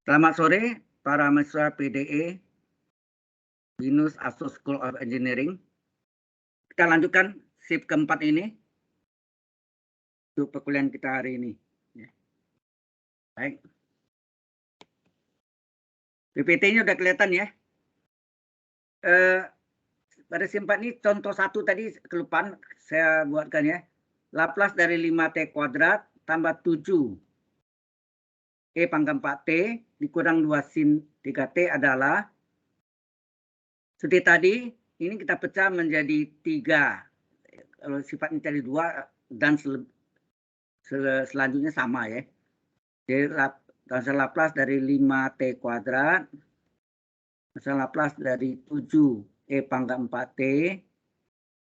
Selamat sore para mahasiswa PDE Binus Asus School of Engineering. Kita lanjutkan shift keempat ini untuk perkuliahan kita hari ini. Baik. PPT-nya udah kelihatan ya. Pada shift 4 ini contoh satu tadi kelupaan saya buatkan ya. Laplace dari 5T kuadrat tambah 7 E pangkat 4T dikurang 2 sin 3T adalah seperti tadi, ini kita pecah menjadi 3. Kalau sifatnya tadi 2 dan selanjutnya sama ya. Jadi transfer Laplace dari 5T kuadrat, transfer Laplace dari 7 E pangkat 4T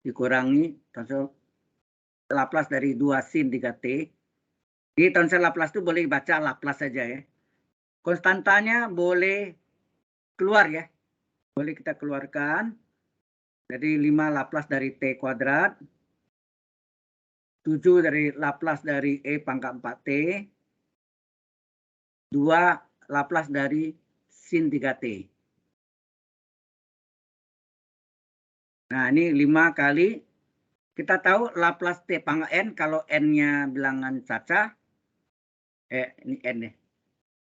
dikurangi transfer Laplace dari 2 sin 3T. Jadi transfer Laplace itu boleh dibaca Laplace saja ya. Konstantanya boleh keluar ya. Boleh kita keluarkan. Jadi 5 Laplace dari T kuadrat. 7 dari Laplace dari E pangkat 4T. 2 Laplace dari sin 3T. Nah, ini 5 kali. Kita tahu Laplace T pangkat N, kalau N-nya bilangan caca. Ini N ya.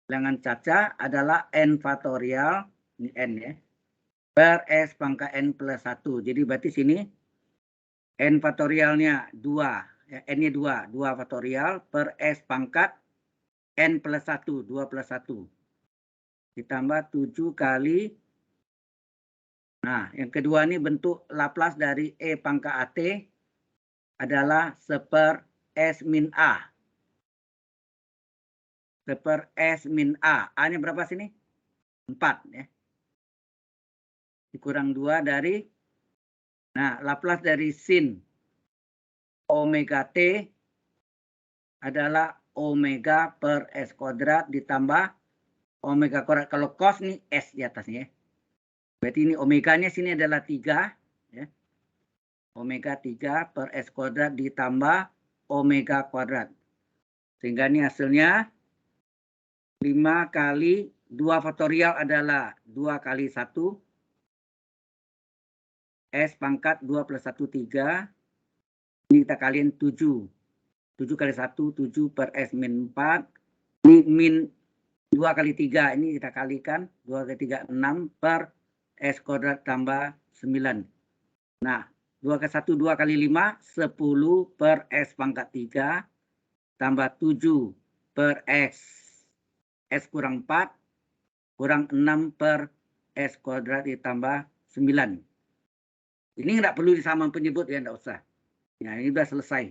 Bilangan caca adalah N faktorial. Ini N ya. Per S pangkat N plus 1. Jadi berarti sini N faktorialnya 2. Ya, N-nya 2. 2 faktorial per S pangkat N plus 1. 2 plus 1. Ditambah 7 kali. Nah, yang kedua ini bentuk Laplace dari E pangkat AT adalah seper S min A. Seper S min A. A-nya berapa sini? 4 ya. Dikurang 2 dari, nah Laplace dari sin omega T adalah omega per S kuadrat ditambah omega kuadrat. Kalau cos nih S di atasnya ya. Berarti ini omeganya sini adalah 3 ya. Omega 3 per S kuadrat ditambah omega kuadrat. Sehingga ini hasilnya 5 kali 2 faktorial adalah 2 kali 1. S pangkat 2 plus 1, 3. Ini kita kaliin 7. 7 kali 1, 7 per S min 4. Ini min 2 kali 3. Ini kita kalikan. 2 kali 3, 6 per S kuadrat tambah 9. Nah, 2 kali 1, 2 kali 5, 10 per S pangkat 3. Tambah 7 per S. S kurang 4. Kurang 6 per S kuadrat ditambah 9. Ini nggak perlu disamakan penyebut ya, nggak usah. Ya, ini sudah selesai.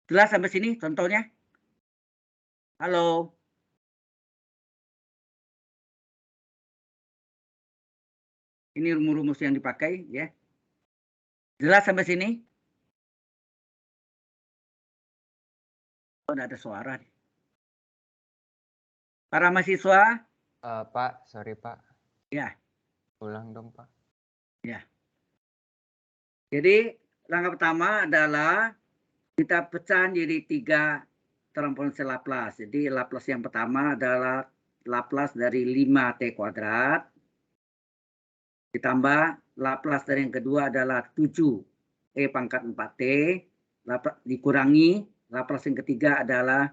Jelas sampai sini contohnya? Halo? Ini rumus-rumus yang dipakai ya. Jelas sampai sini? Oh, nggak ada suara. Para mahasiswa? Pak, sorry Pak. Ya. Ulang dong Pak. Ya. Jadi langkah pertama adalah kita pecah jadi 3 transformasi Laplace. Jadi Laplace yang pertama adalah Laplace dari 5T kuadrat. Ditambah Laplace dari yang kedua adalah 7 E pangkat 4T. Dikurangi Laplace yang ketiga adalah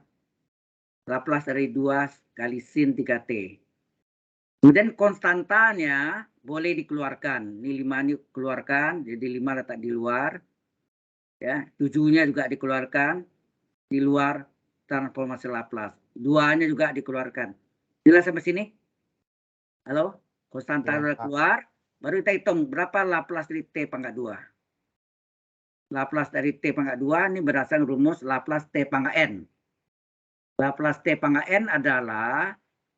Laplace dari 2 kali sin 3T. Kemudian konstantanya boleh dikeluarkan. Ini 5 ini keluarkan, jadi 5 letak di luar. Ya, 7-nya juga dikeluarkan di luar transformasi Laplace. 2-nya juga dikeluarkan. Jelas sampai sini? Halo? Konstanta sudah keluar, baru kita hitung berapa Laplace dari T pangkat 2. Laplace dari T pangkat 2 ini berdasarkan rumus Laplace T pangkat N. Laplace T pangkat N adalah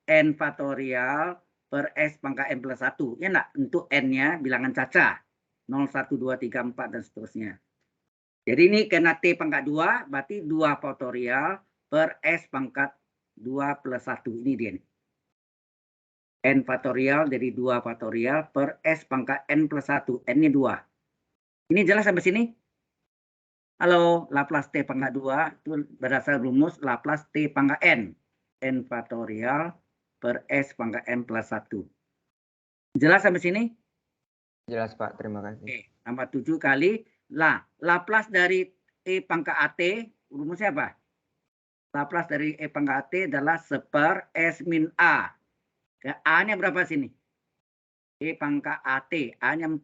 N faktorial per S pangkat N plus 1. Ya enggak? Untuk N-nya bilangan caca. 0, 1, 2, 3, 4, dan seterusnya. Jadi ini karena T pangkat 2, berarti 2 faktorial per S pangkat 2 plus 1. Ini dia nih. N faktorial dari 2 faktorial per S pangkat N plus 1. N-nya 2. Ini jelas sampai sini? Halo, Laplace T pangkat 2 itu berdasarkan rumus Laplace T pangkat N. N faktorial per S pangkat M plus 1. Jelas sampai sini? Jelas Pak, terima kasih. Oke, tambah 7 kali. Laplace dari E pangkat AT, rumusnya apa? Laplace dari E pangkat AT adalah 1 S min A. A-nya berapa sini? E pangkat AT, A-nya 4.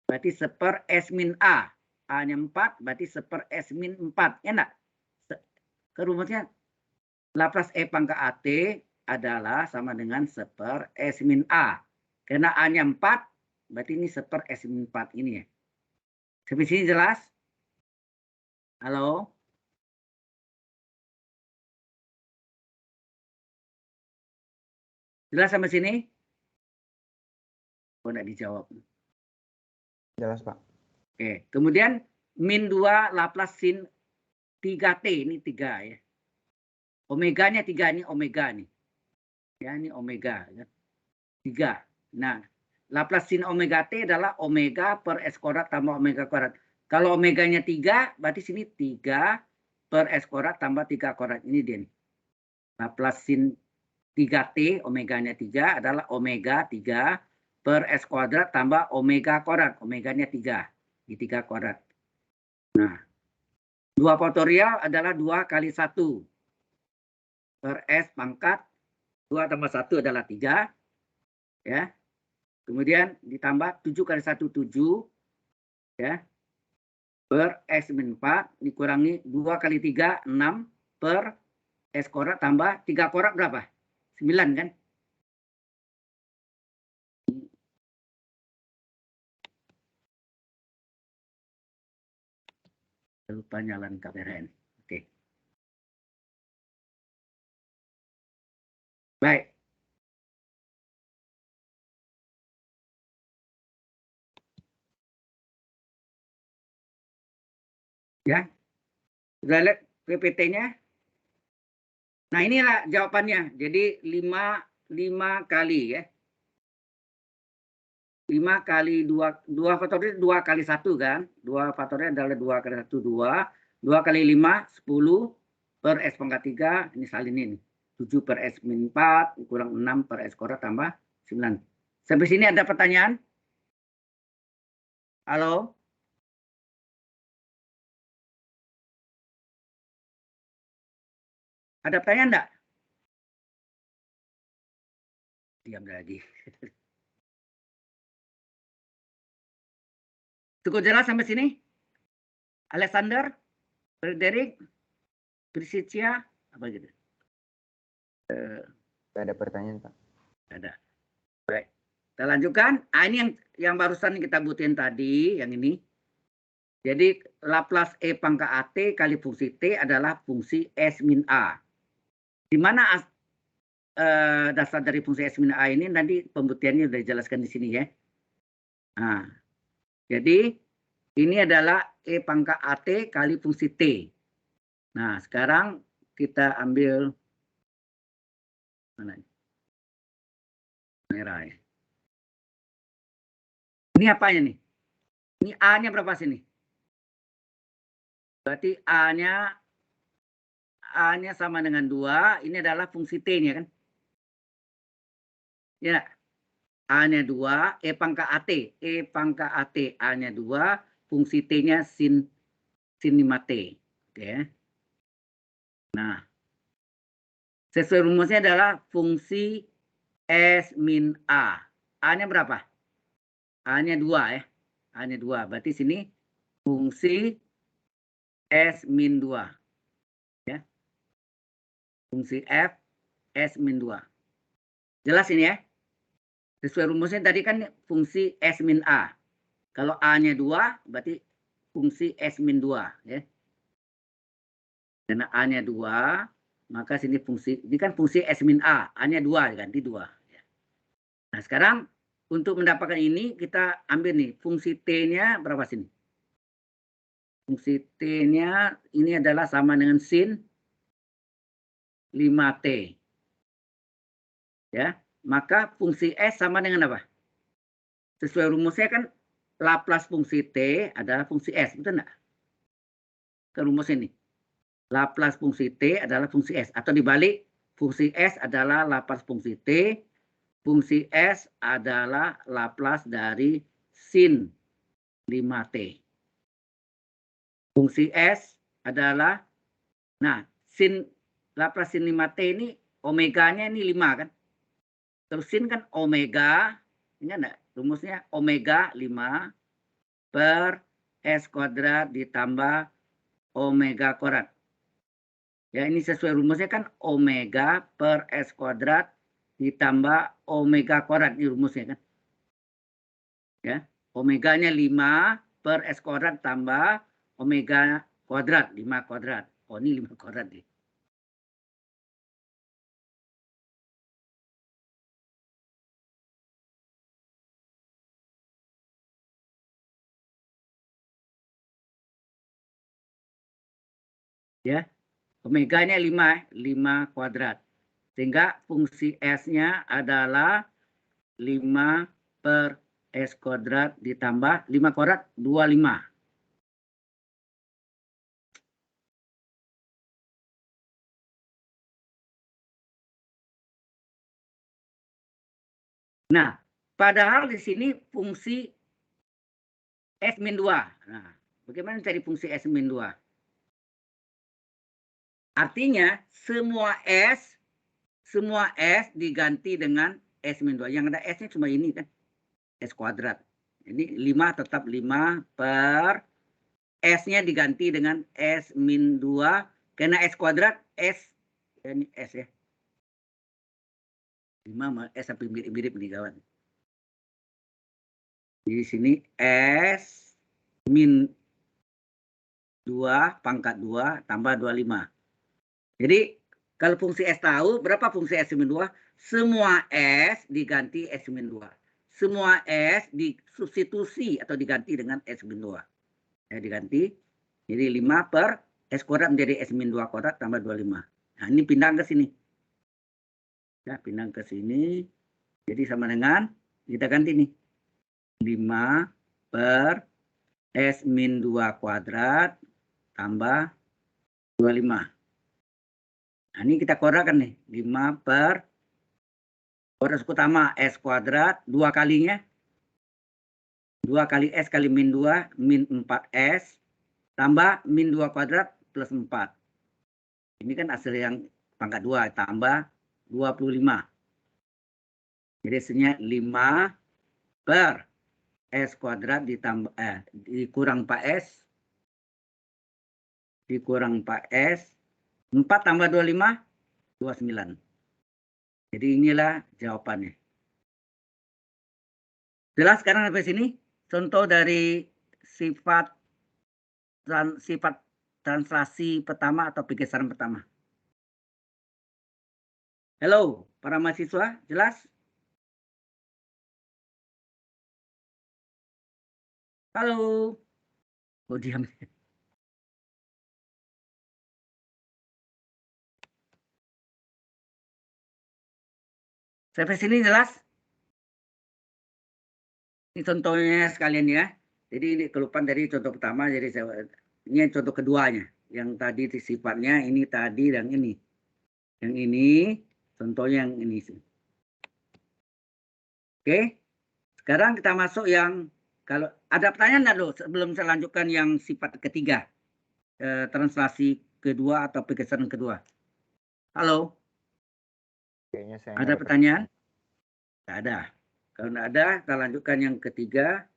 Berarti 1 S min A. A-nya 4, berarti 1 S min 4. Ya enggak? Rumusnya Laplace E pangkat AT adalah sama dengan 1 S min A. Karena A-nya 4, berarti ini 1 S min 4 ini ya. Sampai sini jelas? Halo? Jelas sampai sini? Oh, enggak dijawab. Jelas Pak. Oke, kemudian min 2 Laplace sin 3T, ini 3 ya. Omeganya 3, ini omega nih. Ya, ini omega. Ya. 3. Nah, Laplace sin omega T adalah omega per S kuadrat tambah omega kuadrat. Kalau omeganya 3, berarti sini 3 per S kuadrat tambah 3 kuadrat. Ini dia nih. Laplace sin 3T, omeganya 3 adalah omega 3 per S kuadrat tambah omega kuadrat. Omeganya 3. Di 3 kuadrat. Nah, 2 faktorial adalah 2 kali 1 per S pangkat 2 tambah 1 adalah 3. Ya. Kemudian ditambah 7 kali 1, 7. Ya. Per S min 4 dikurangi 2 kali 3, 6 per S kuadrat tambah 3 kuadrat berapa? 9 kan? Lupa nyalain kamera ini. Oke. Baik. Ya. Sudah lihat PPT-nya? Nah, inilah jawabannya. Jadi 5 kali ya. 5 kali 2 faktorial 2 kali 1 kan? 2 faktorial adalah 2 kali 1 2. 2 kali 5 10 per S pangkat 3 ini salin ini. 7 per S min 4 kurang 6 per S kuadrat tambah 9. Sampai sini ada pertanyaan? Halo? Ada pertanyaan enggak? Diam lagi. Cukup jelas sampai sini? Alexander? Frederick? Priscilla? Apa gitu? Ada pertanyaan Pak. Ada. Baik. Kita lanjutkan. Ini yang barusan kita butuhin tadi, yang ini. Jadi Laplace E pangkat AT kali fungsi T adalah fungsi S min A. Di mana dasar dari fungsi S min A ini nanti pembuktiannya sudah dijelaskan di sini ya. Nah, jadi ini adalah E pangkat AT kali fungsi T. Nah, sekarang kita ambil mana? Merah ya. Ini apanya nih? Ini A-nya berapa sini? Berarti A-nya sama dengan 2. Ini adalah fungsi T-nya kan? Ya. A-nya 2, E pangkat AT. E pangkat AT, A-nya 2. Fungsi T-nya sin 5T. Oke. Nah. Sesuai rumusnya adalah fungsi S min A. A-nya berapa? A-nya 2 ya. A-nya 2. Berarti sini fungsi S min 2. Ya. Fungsi F S min 2. Jelas ini ya? Sesuai rumusnya tadi kan fungsi S min A. Kalau A-nya 2, berarti fungsi S min 2. Ya. Karena A-nya 2, maka sini fungsi, ini kan fungsi S min A. A-nya 2, ganti 2. Ya. Nah sekarang untuk mendapatkan ini, kita ambil nih, fungsi T-nya berapa sini? Fungsi T-nya ini adalah sama dengan sin 5T. Ya, maka fungsi S sama dengan apa? Sesuai rumusnya kan Laplace fungsi T adalah fungsi S, betul enggak? Ke rumus ini. Laplace fungsi T adalah fungsi S. Atau dibalik, Fungsi S adalah Laplace fungsi T. Fungsi S adalah Laplace dari sin 5T. Fungsi S adalah, nah, Laplace sin 5T ini omeganya ini 5 kan. Terus sin kan omega, ingat enggak? Rumusnya omega 5 per S kuadrat ditambah omega kuadrat. Ya, ini sesuai rumusnya kan omega per S kuadrat ditambah omega kuadrat, ini rumusnya kan. Ya, omeganya 5 per S kuadrat tambah omega kuadrat, 5 kuadrat. Oh, ini 5 kuadrat nih. Ya, omeganya 5 kuadrat. Sehingga fungsi S-nya adalah 5 per S kuadrat ditambah 5 kuadrat 25. Nah, padahal di sini fungsi S-2. Nah, bagaimana cari fungsi S-2? Artinya semua S diganti dengan S-2. Yang ada S-nya cuma ini kan. S kuadrat. Ini 5 tetap 5 per S-nya diganti dengan S-2. Karena S kuadrat, S. Ini S ya. 5 sama S sampai mirip-mirip nih kawan. Di sini S min 2 pangkat 2 tambah 25. Jadi kalau fungsi S tahu, berapa fungsi S min 2? Semua S diganti S min 2. Semua S disubstitusi atau diganti dengan S min 2. Ya, diganti. Jadi 5 per S kuadrat menjadi S min 2 kuadrat tambah 25. Nah, ini pindah ke sini. Ya, pindah ke sini. Jadi sama dengan, kita ganti nih. 5 per S min 2 kuadrat tambah 25. Nah, ini kita kuadratkan nih. 5 per kuadrat utama S kuadrat, 2 kalinya. 2 kali S kali min 2, min 4S. Tambah min 2 kuadrat plus 4. Ini kan hasil yang pangkat 2 tambah 25. Jadi hasilnya 5 per S kuadrat ditambah dikurang 4S. Dikurang 4S. 4 tambah 25, 29. Jadi inilah jawabannya. Jelas sekarang sampai sini? Contoh dari sifat translasi pertama atau pergeseran pertama. Halo, para mahasiswa, jelas? Halo. Oh, diam. Sampai sini jelas? Ini contohnya sekalian ya. Jadi ini kelupaan dari contoh pertama, jadi ini contoh keduanya. Yang tadi sifatnya ini tadi dan ini. Yang ini contohnya yang ini. Oke. Sekarang kita masuk yang, kalau ada pertanyaan enggak loh sebelum saya lanjutkan yang sifat ketiga, translasi kedua atau pergeseran kedua. Halo? Kayaknya saya Ada pertanyaan? Tidak ada. Kalau tidak ada, kita lanjutkan yang ketiga.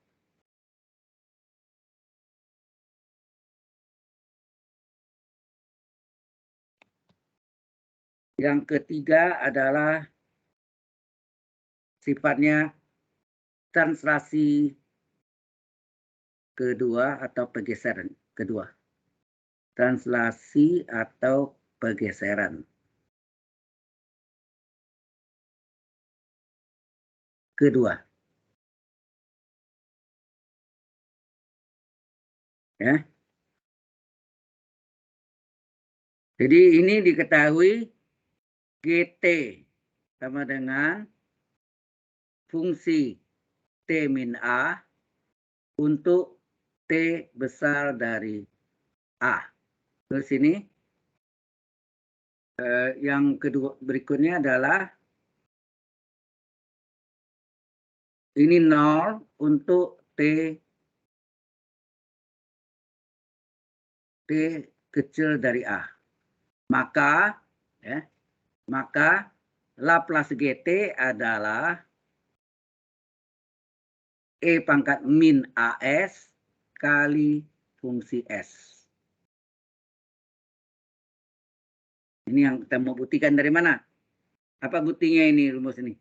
Yang ketiga adalah sifatnya translasi kedua atau pergeseran kedua. Translasi atau pergeseran kedua. Ya. Jadi ini diketahui GT sama dengan fungsi T min A untuk T besar dari A. Terus ini Yang kedua berikutnya adalah ini 0 untuk T kecil dari A. Maka Laplace GT adalah E pangkat min AS kali fungsi S. Ini yang kita mau buktikan dari mana? Apa buktinya ini rumus ini?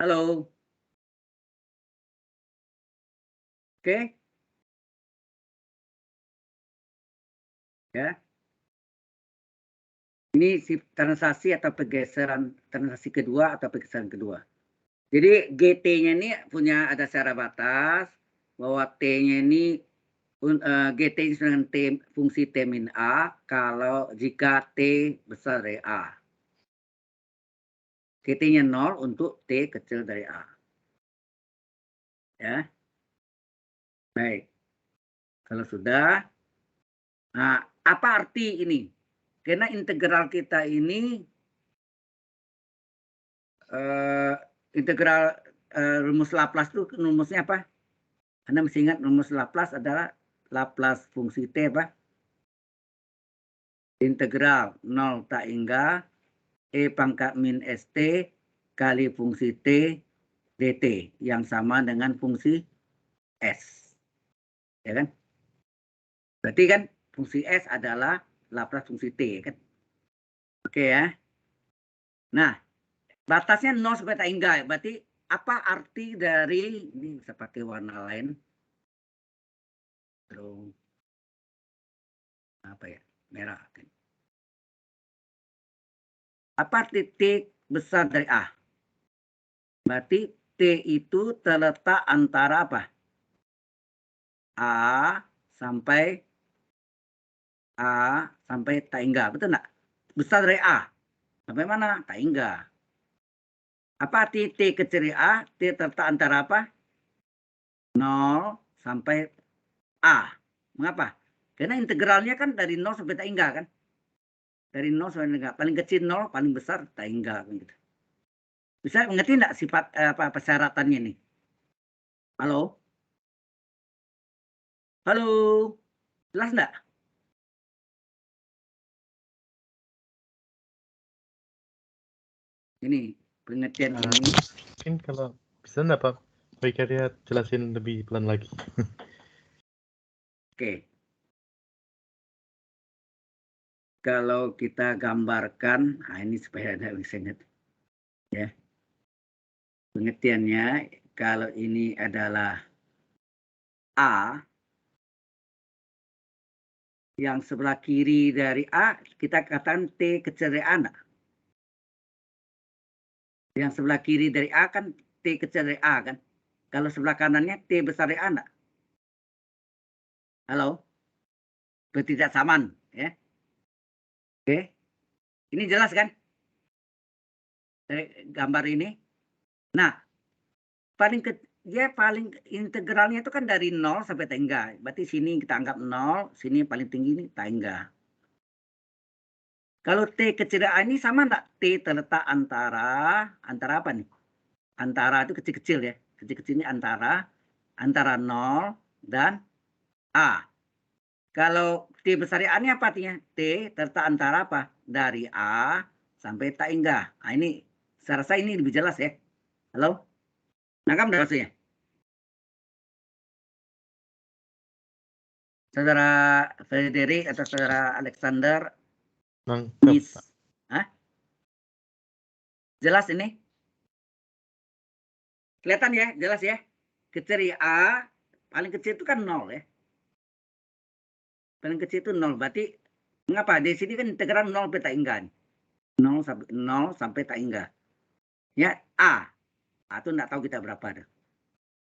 Halo? Oke? Ya. Ini transaksi atau pergeseran transaksi kedua atau pergeseran kedua. Jadi GT-nya ini punya ada secara batas bahwa T-nya ini GT ini dengan fungsi T min A kalau jika T besar dari A. GT-nya 0 untuk T kecil dari A. Ya. Baik. Kalau sudah, nah apa arti ini? Karena integral kita ini integral rumus Laplace itu rumusnya apa? Anda mesti ingat rumus Laplace adalah Laplace fungsi T apa? Integral 0 tak hingga E pangkat min ST kali fungsi T dt yang sama dengan fungsi S. Ya kan? Berarti kan fungsi S adalah Laplace fungsi T kan? Oke ya. Nah, batasnya 0 sampai tak hingga. Berarti apa arti dari ini bisa pakai warna lain? Terus apa ya? Merah. Apa titik besar dari A? Berarti T itu terletak antara apa? A sampai tak hingga. Betul enggak? Besar dari A. Sampai mana? Tak hingga. Apa arti T kecil dari A? T terletak antara apa? 0 sampai A. Mengapa? Karena integralnya kan dari 0 sampai tak hingga kan? Dari 0 sampai tak hingga. Paling kecil 0, paling besar tak hingga. Gitu. Bisa mengerti enggak sifat persyaratannya nih? Halo? Halo? Jelas enggak? Ini pengertian ini. Mungkin kalau bisa enggak Pak? Baik Arya jelasin lebih pelan lagi. Oke. Kalau kita gambarkan, nah ini supaya ada bisa ingat. Ya. Pengertiannya, kalau ini adalah A, yang sebelah kiri dari A, kita katakan T kecil dari A. Enggak? Yang sebelah kiri dari A kan T kecil dari A kan? Kalau sebelah kanannya T besar dari A enggak? Halo? Ketidaksamaan, ya. Oke. Ini jelas kan? Dari gambar ini. Nah, paling integralnya itu kan dari 0 sampai tengah. Berarti sini kita anggap 0, sini paling tinggi ini tengah. Kalau T kecil A ini sama enggak? T terletak antara apa nih? Antara itu kecil-kecil ya. Kecil-kecil ini antara 0 dan A. Kalau T besar A ini apa artinya? T terletak antara apa? Dari A sampai tak hingga. Nah ini saya rasa ini lebih jelas ya. Halo? Nangkap enggak maksudnya? Saudara Frederick atau saudara Alexander? Miss. Hah? Jelas ini? Kelihatan ya? Jelas ya? Kecil A, paling kecil itu kan 0 ya. Paling kecil itu 0. Berarti mengapa? Di sini kan integral 0 sampai tak hingga. 0 sampai tak hingga. Ya, A. A itu enggak tahu kita berapa. Ada.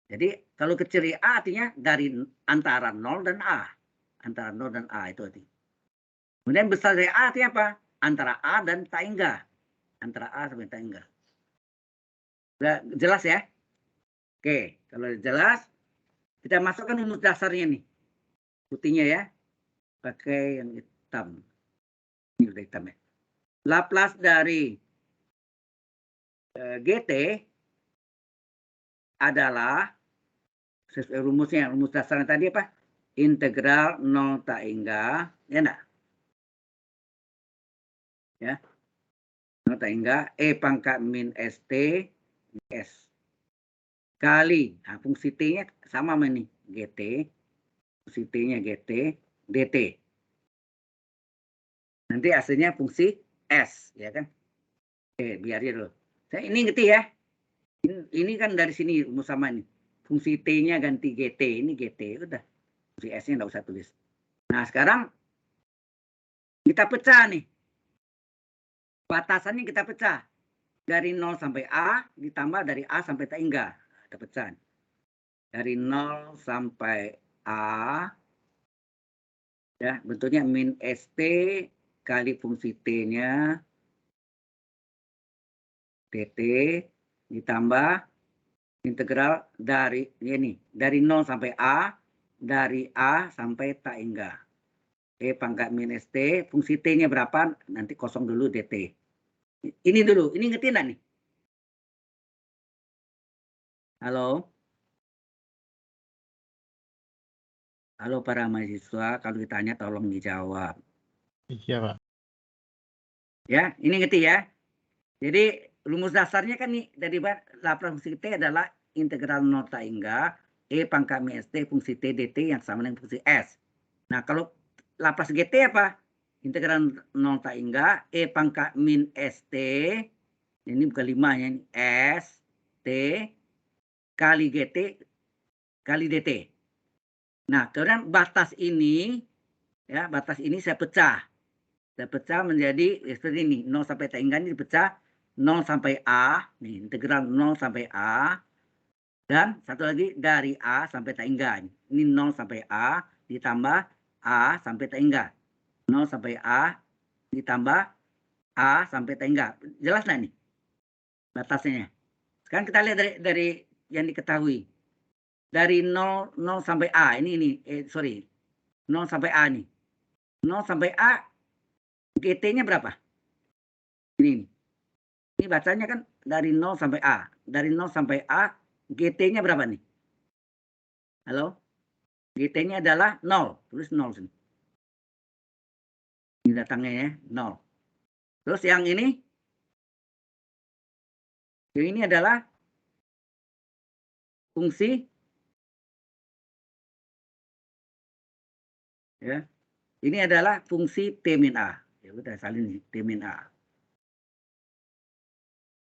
Jadi kalau kecil A artinya dari antara 0 dan A. Antara 0 dan A itu artinya. Kemudian besar dari A artinya apa? Antara A dan tak hingga. Antara A sampai tak hingga. Sudah jelas ya? Oke, kalau jelas kita masukkan rumus dasarnya nih. Buktinya ya. pakai yang hitam. Ini udah hitam ya. Laplace dari GT adalah sesuai rumusnya, rumus dasarnya tadi apa? Integral 0 tak hingga, ya enggak? Ya. 0 tak hingga E pangkat min ST S kali, nah, fungsi T-nya sama sama ini, GT, fungsi T-nya GT, DT. Nanti hasilnya fungsi S, ya kan? Oke, biarin dulu. Ini ngerti ya? Ini kan dari sini rumus sama ini. Fungsi T-nya ganti GT, ini GT, udah. Fungsi S-nya nggak usah tulis. Nah, sekarang kita pecah nih. Batasannya kita pecah. Dari 0 sampai A, ditambah dari A sampai tak hingga. Ada pecahan. Dari 0 sampai A, ya bentuknya min ST kali fungsi T-nya, DT, ditambah integral dari ini, dari 0 sampai A, dari A sampai tak hingga. E pangkat min ST, fungsi T-nya berapa, nanti kosong dulu DT. Ini dulu, ini ngerti enggak nih? Halo? Halo para mahasiswa, kalau ditanya tolong dijawab. Iya, Pak. Ya, ini ngerti ya? Jadi rumus dasarnya kan nih dari Laplace fungsi T adalah integral 0 tak hingga E pangkat min ST fungsi T dt yang sama dengan fungsi S. Nah, kalau Laplace GT apa? Integral 0 tak hingga E pangkat min ST, ini bukan 5 ya, ini S, T, kali GT, kali DT. Nah, kemudian batas ini, ya batas ini saya pecah. Saya pecah menjadi seperti ini, 0 sampai tak hingga ini dipecah 0 sampai A, nih, integral 0 sampai A, dan satu lagi dari A sampai tak hingga. Ini 0 sampai A ditambah A sampai tak hingga. 0 sampai A ditambah A sampai tak hingga. Jelas nggak nih batasnya? Sekarang kita lihat dari yang diketahui. Dari 0 sampai A, ini sorry, 0 sampai A nih. 0 sampai A, GT-nya berapa? Ini. Ini bacanya kan dari 0 sampai A. Dari 0 sampai A, GT-nya berapa nih? Halo? GT-nya adalah 0. Tulis 0 sini. Ini datangnya ya, 0. Terus yang ini? Yang ini adalah fungsi. Ya. Ini adalah fungsi T min A. Ya udah salin T min A.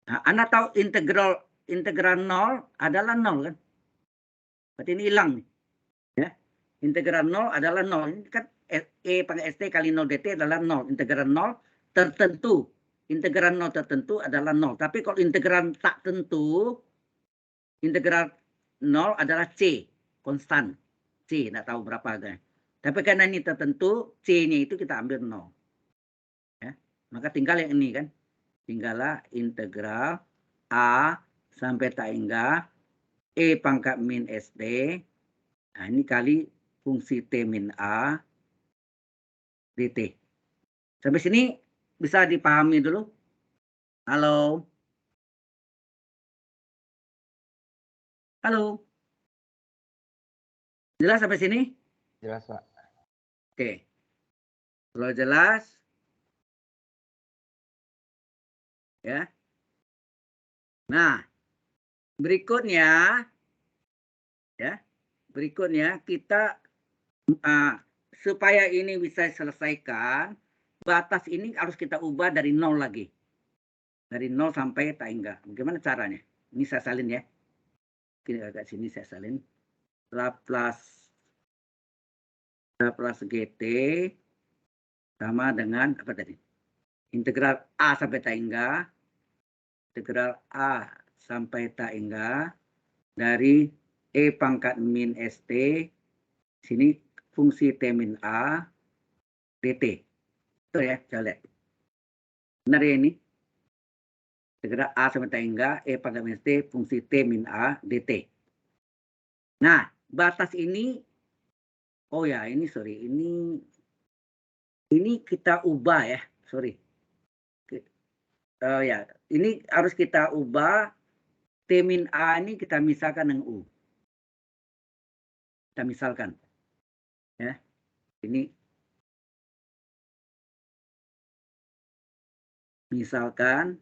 Nah, Anda tahu integral 0 adalah 0 kan? Berarti ini hilang nih. Ya. Integral 0 adalah 0. Ini kan E pangkat ST kali 0 DT adalah 0. Integral 0 tertentu. Integral 0 tertentu adalah 0. Tapi kalau integral tak tentu, integral 0 adalah C. Konstan. C, tidak tahu berapa harganya. Tapi karena ini tertentu, C-nya itu kita ambil 0. Ya. Maka tinggal yang ini kan. Tinggallah integral A sampai tak hingga E pangkat min SD. Nah, ini kali fungsi T min A dt. Sampai sini bisa dipahami dulu? Halo? Halo? Jelas sampai sini? Jelas, Pak. Oke. Kalau jelas, ya. Nah, berikutnya, ya, berikutnya kita supaya ini bisa selesaikan, batas ini harus kita ubah dari 0 lagi. Dari 0 sampai tak hingga. Bagaimana caranya? Ini saya salin ya. Ini agak sini saya salin. Laplace GT sama dengan apa tadi? Integral A sampai tak hingga. Integral A sampai tak hingga dari E pangkat min ST. Sini fungsi T min A dt. Itu ya, coba lihat. Benar ya ini? Integral A sampai tak hingga E pangkat min ST fungsi T min A dt. Nah, batas ini, oh ya ini sorry, ini Ini kita ubah ya, sorry. Ya, ini harus kita ubah. T min A ini kita misalkan dengan U. Kita misalkan. Ya, ini misalkan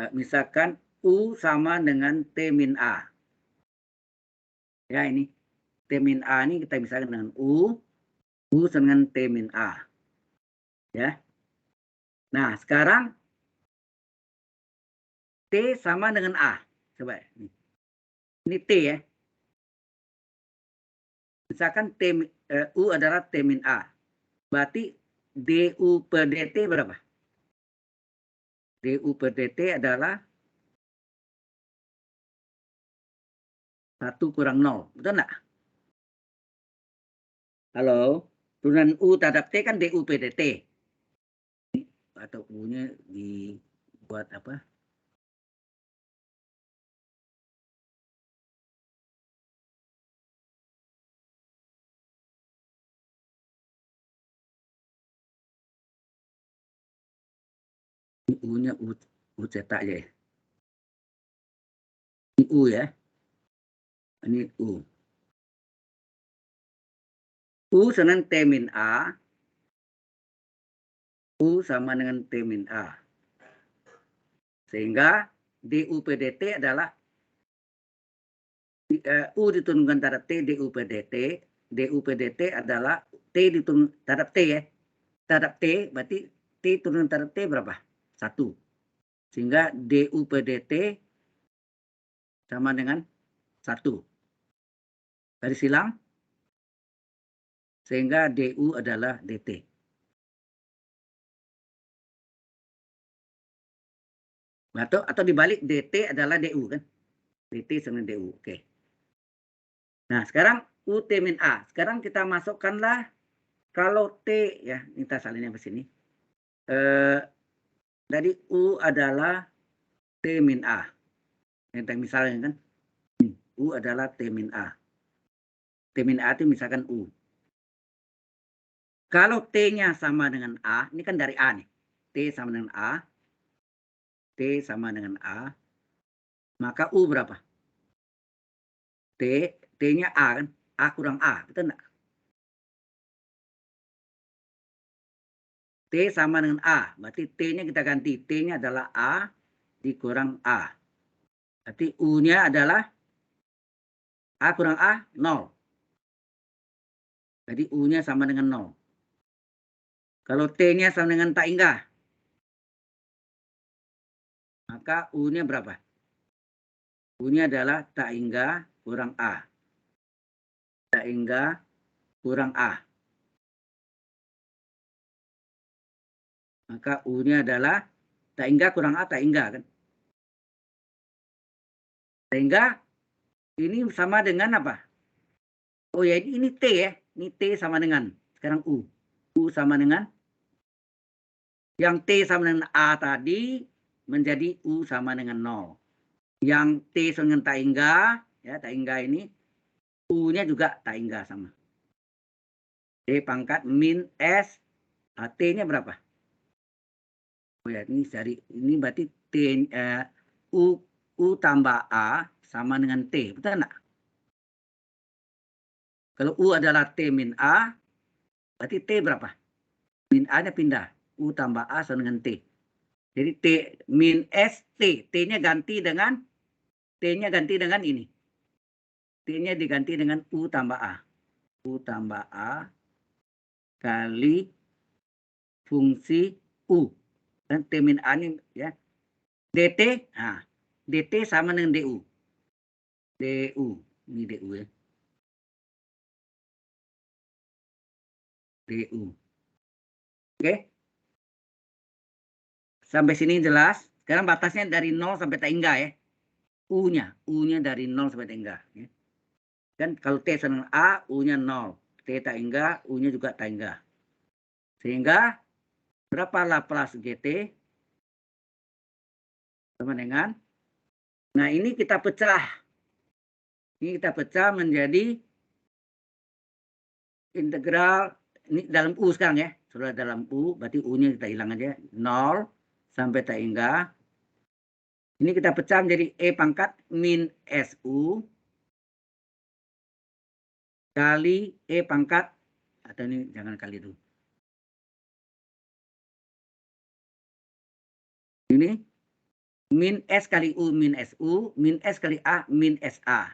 misalkan U sama dengan T min A. Ya, ini T min A ini kita misalkan dengan U sama dengan T min A. Ya. Nah, sekarang T sama dengan A. Coba. Ini T ya. Misalkan U adalah T min A. Berarti DU per DT berapa? DU per DT adalah 1 kurang 0. Betul nggak? Halo? Turunan U terhadap T kan DU per DT. Atau U-nya dibuat apa? U-nya U cetak aja ya. Ini U ya. Ini U. U sama dengan T min A. U sama dengan T min A. Sehingga DU per DT adalah U diturunkan terhadap T, DU per DT. DU per DT adalah T diturunkan terhadap T ya. Terhadap T, berarti T turun terhadap T berapa? 1. Sehingga DU per DT sama dengan 1. Garis silang. Sehingga DU adalah DT. Atau dibalik DT adalah DU kan? DT sama DU. Oke. Nah, sekarang U T min A. Sekarang kita masukkanlah kalau T ya, kita salinnya ke sini. Tadi U adalah T min A. Yang misalnya kan U adalah T min A. T min A itu misalkan U. Kalau T-nya sama dengan A, ini kan dari A nih. T sama dengan A. T sama dengan A. Maka U berapa? T-nya A kan? A kurang A, betul enggak? T sama dengan A. Berarti T-nya kita ganti. T-nya adalah A dikurang A. Berarti U-nya adalah A kurang A, 0. Jadi U-nya sama dengan 0. Kalau T-nya sama dengan tak hingga, maka U-nya berapa? U-nya adalah tak hingga kurang A. Tak hingga kurang A. Maka U-nya adalah tak hingga kurang A, tak hingga kan? Sehingga ini sama dengan apa? Oh ya, ini T ya. Ini T sama dengan, sekarang U. U sama dengan, yang T sama dengan A tadi menjadi U sama dengan 0. Yang T sama dengan tak hingga, ya tak hingga ini, U-nya juga tak hingga sama. T pangkat min S, T-nya berapa? Oh ya, ini dari ini berarti T U tambah A sama dengan T, betul enggak? Kalau U adalah T min A, berarti T berapa? Min A-nya pindah. U tambah A sama dengan T. Jadi T min S T. T-nya ganti dengan ini. T-nya diganti dengan U tambah A. U tambah A kali fungsi U. Dan T min A ini ya. DT, nah, DT sama dengan DU. DU, ini DU ya. DU. Oke. Sampai sini jelas. Sekarang batasnya dari 0 sampai tak hingga ya. U-nya dari 0 sampai tak hingga. Ya. Kan kalau T sama A, U-nya 0. T tak hingga, U-nya juga tak hingga. Sehingga berapa Laplace GT? Sama dengan. Nah ini kita pecah. Ini kita pecah menjadi integral ini dalam U sekarang ya. Sudah dalam U, berarti U-nya kita hilang aja. 0 sampai tak hingga. Ini kita pecah menjadi E pangkat min SU kali E pangkat, atau ini jangan kali dulu. Ini min S kali U min SU, min S kali A min SA.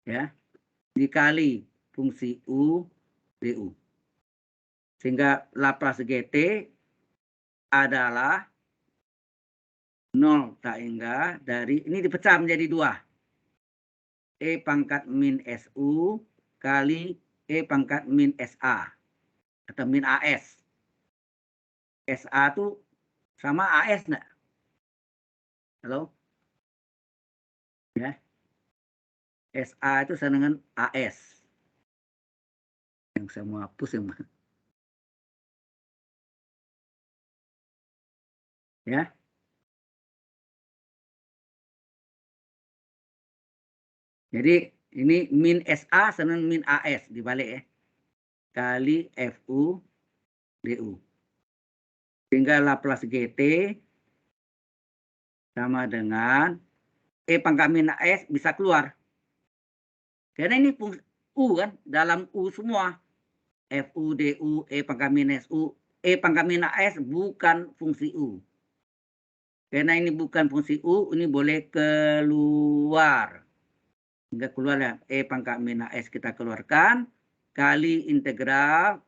Ya, dikali fungsi U DU. Sehingga Laplace GT adalah 0 tak hingga dari, ini dipecah menjadi 2. E pangkat min SU kali E pangkat min SA. Atau min AS. SA itu sama AS enggak? Halo? Ya. SA itu sama dengan AS. Yang saya mau hapus yang mana? Ya. Jadi ini min SA sama min AS dibalik ya. Kali FU DU. Sehingga Laplace GT sama dengan E pangkat min AS bisa keluar. Karena ini fungsi U kan, dalam U semua. FU, DU, E pangkat min SU, E pangkat min AS bukan fungsi U. Karena ini bukan fungsi U, ini boleh keluar. Hingga keluar ya, E pangkat min AS kita keluarkan, kali integral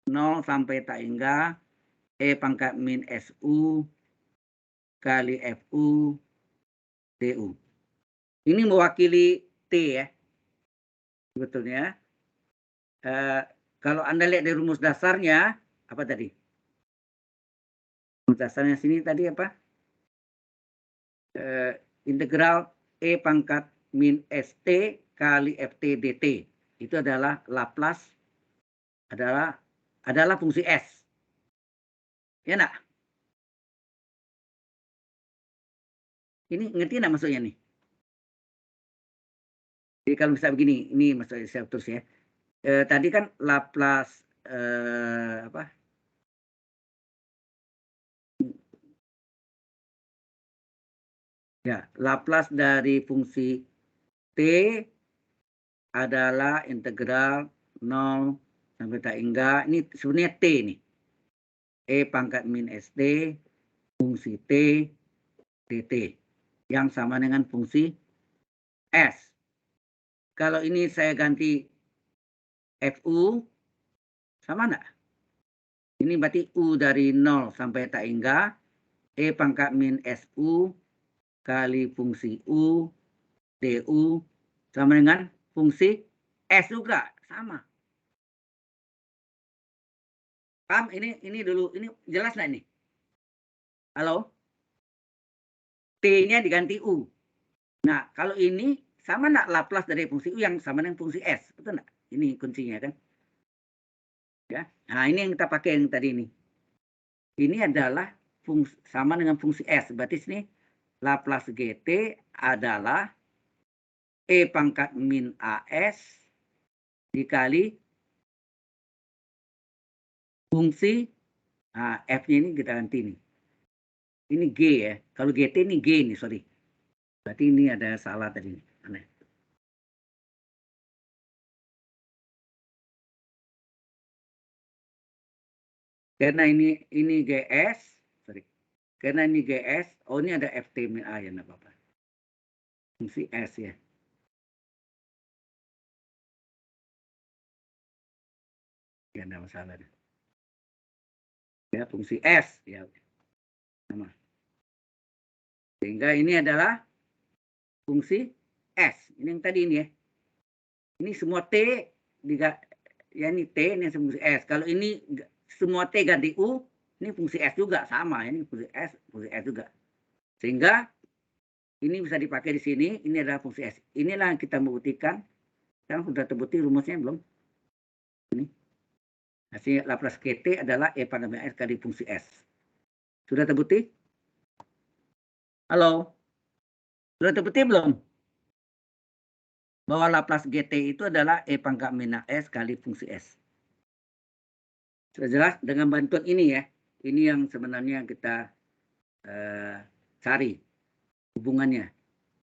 0 sampai tak hingga E pangkat min SU kali FU DU. Ini mewakili T ya. Sebetulnya. Kalau Anda lihat dari rumus dasarnya, apa tadi? Rumus dasarnya sini tadi apa? Integral E pangkat min ST kali FT DT. Itu adalah Laplace, adalah fungsi S. Ya enggak? Ini ngerti enggak maksudnya nih? Jadi kalau bisa begini, ini maksudnya saya terus ya. Tadi kan Laplace apa? Ya, Laplace dari fungsi T adalah integral 0 sampai tak hingga. Ini sebenarnya T nih. E pangkat min SD fungsi T dt. Yang sama dengan fungsi S. Kalau ini saya ganti FU, sama enggak? Ini berarti U dari 0 sampai tak hingga. E pangkat min SU kali fungsi U DU sama dengan fungsi S juga. Sama. Paham? Ini dulu. Ini jelas nggak ini? Halo? T-nya diganti U. Nah, kalau ini sama nggak Laplace dari fungsi U yang sama dengan fungsi S? Betul nggak? Ini kuncinya kan? Ya. Nah, ini yang kita pakai yang tadi ini. Ini adalah sama dengan fungsi S. Berarti sini Laplace GT adalah E pangkat min AS dikali fungsi, nah, F-nya ini kita ganti nih. Ini G ya. Kalau GT ini G nih, sorry. Berarti ini ada salah tadi. Aneh. Karena ini GS, sorry. Karena ini GS, oh ini ada FT min A ya, enggak apa-apa. Fungsi S ya. Ya, enggak masalah. Ya, fungsi S ya. Sama. Sehingga ini adalah fungsi S. Ini yang tadi ini ya. Ini semua T ya ini T ini fungsi S. Kalau ini semua T ganti U, ini fungsi S juga sama. Ini fungsi S juga. Sehingga ini bisa dipakai di sini. Ini adalah fungsi S. Inilah yang kita membuktikan. Sekarang sudah terbukti rumusnya belum? Ini. Hasil Laplace GT adalah E pada S kali fungsi S. Sudah terbukti? Halo? Sudah terbukti belum? bahwa Laplace GT itu adalah E pangkat min AS kali fungsi S. Sudah jelas dengan bantuan ini ya. Ini yang sebenarnya kita cari hubungannya.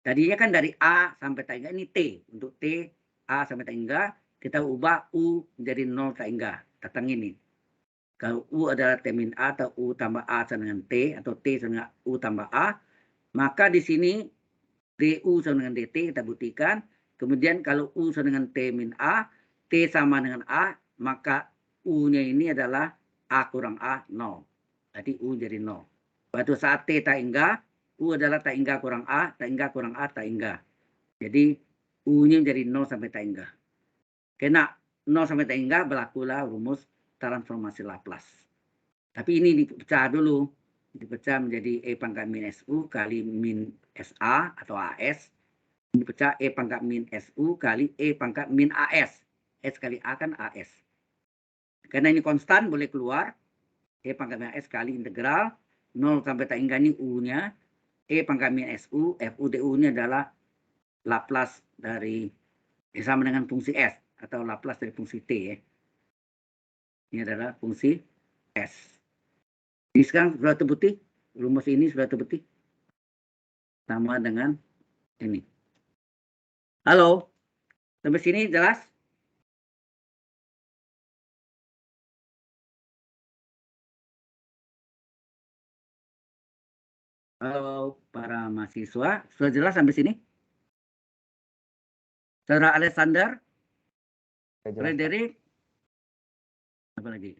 Tadinya kan dari A sampai tak hingga ini T. Untuk T, A sampai tak hingga, kita ubah U menjadi 0 tak hingga. Tentang ini. Kalau U adalah T min A atau U tambah A sama dengan T, atau T sama dengan U tambah A, maka di sini DU sama dengan DT kita buktikan. Kemudian kalau U sama dengan T min A, T sama dengan A, maka U-nya ini adalah A kurang A, 0. Jadi U jadi 0. Waktu saat T tak hingga, U adalah tak hingga kurang A, tak hingga kurang A, tak hingga. Jadi U-nya jadi 0 sampai tak hingga. Karena 0 sampai tak hingga berlakulah rumus transformasi Laplace. Tapi ini dipecah dulu. Dipecah menjadi E pangkat min SU kali min SA atau AS. Dipecah E pangkat min SU kali E pangkat min AS. S kali A kan AS. Karena ini konstan boleh keluar. E pangkat min AS kali integral 0 sampai tak hingga ini U-nya. E pangkat min SU, FU DU-nya adalah Laplace dari sama dengan fungsi S atau Laplace dari fungsi T ya. Ini adalah fungsi S. Ini sekarang sudah terbukti, rumus ini sudah terbukti sama dengan ini. Halo, sampai sini jelas? Halo para mahasiswa, sudah jelas sampai sini? Saudara Alexander, Udah jelas, Pak. Frederick, apa lagi?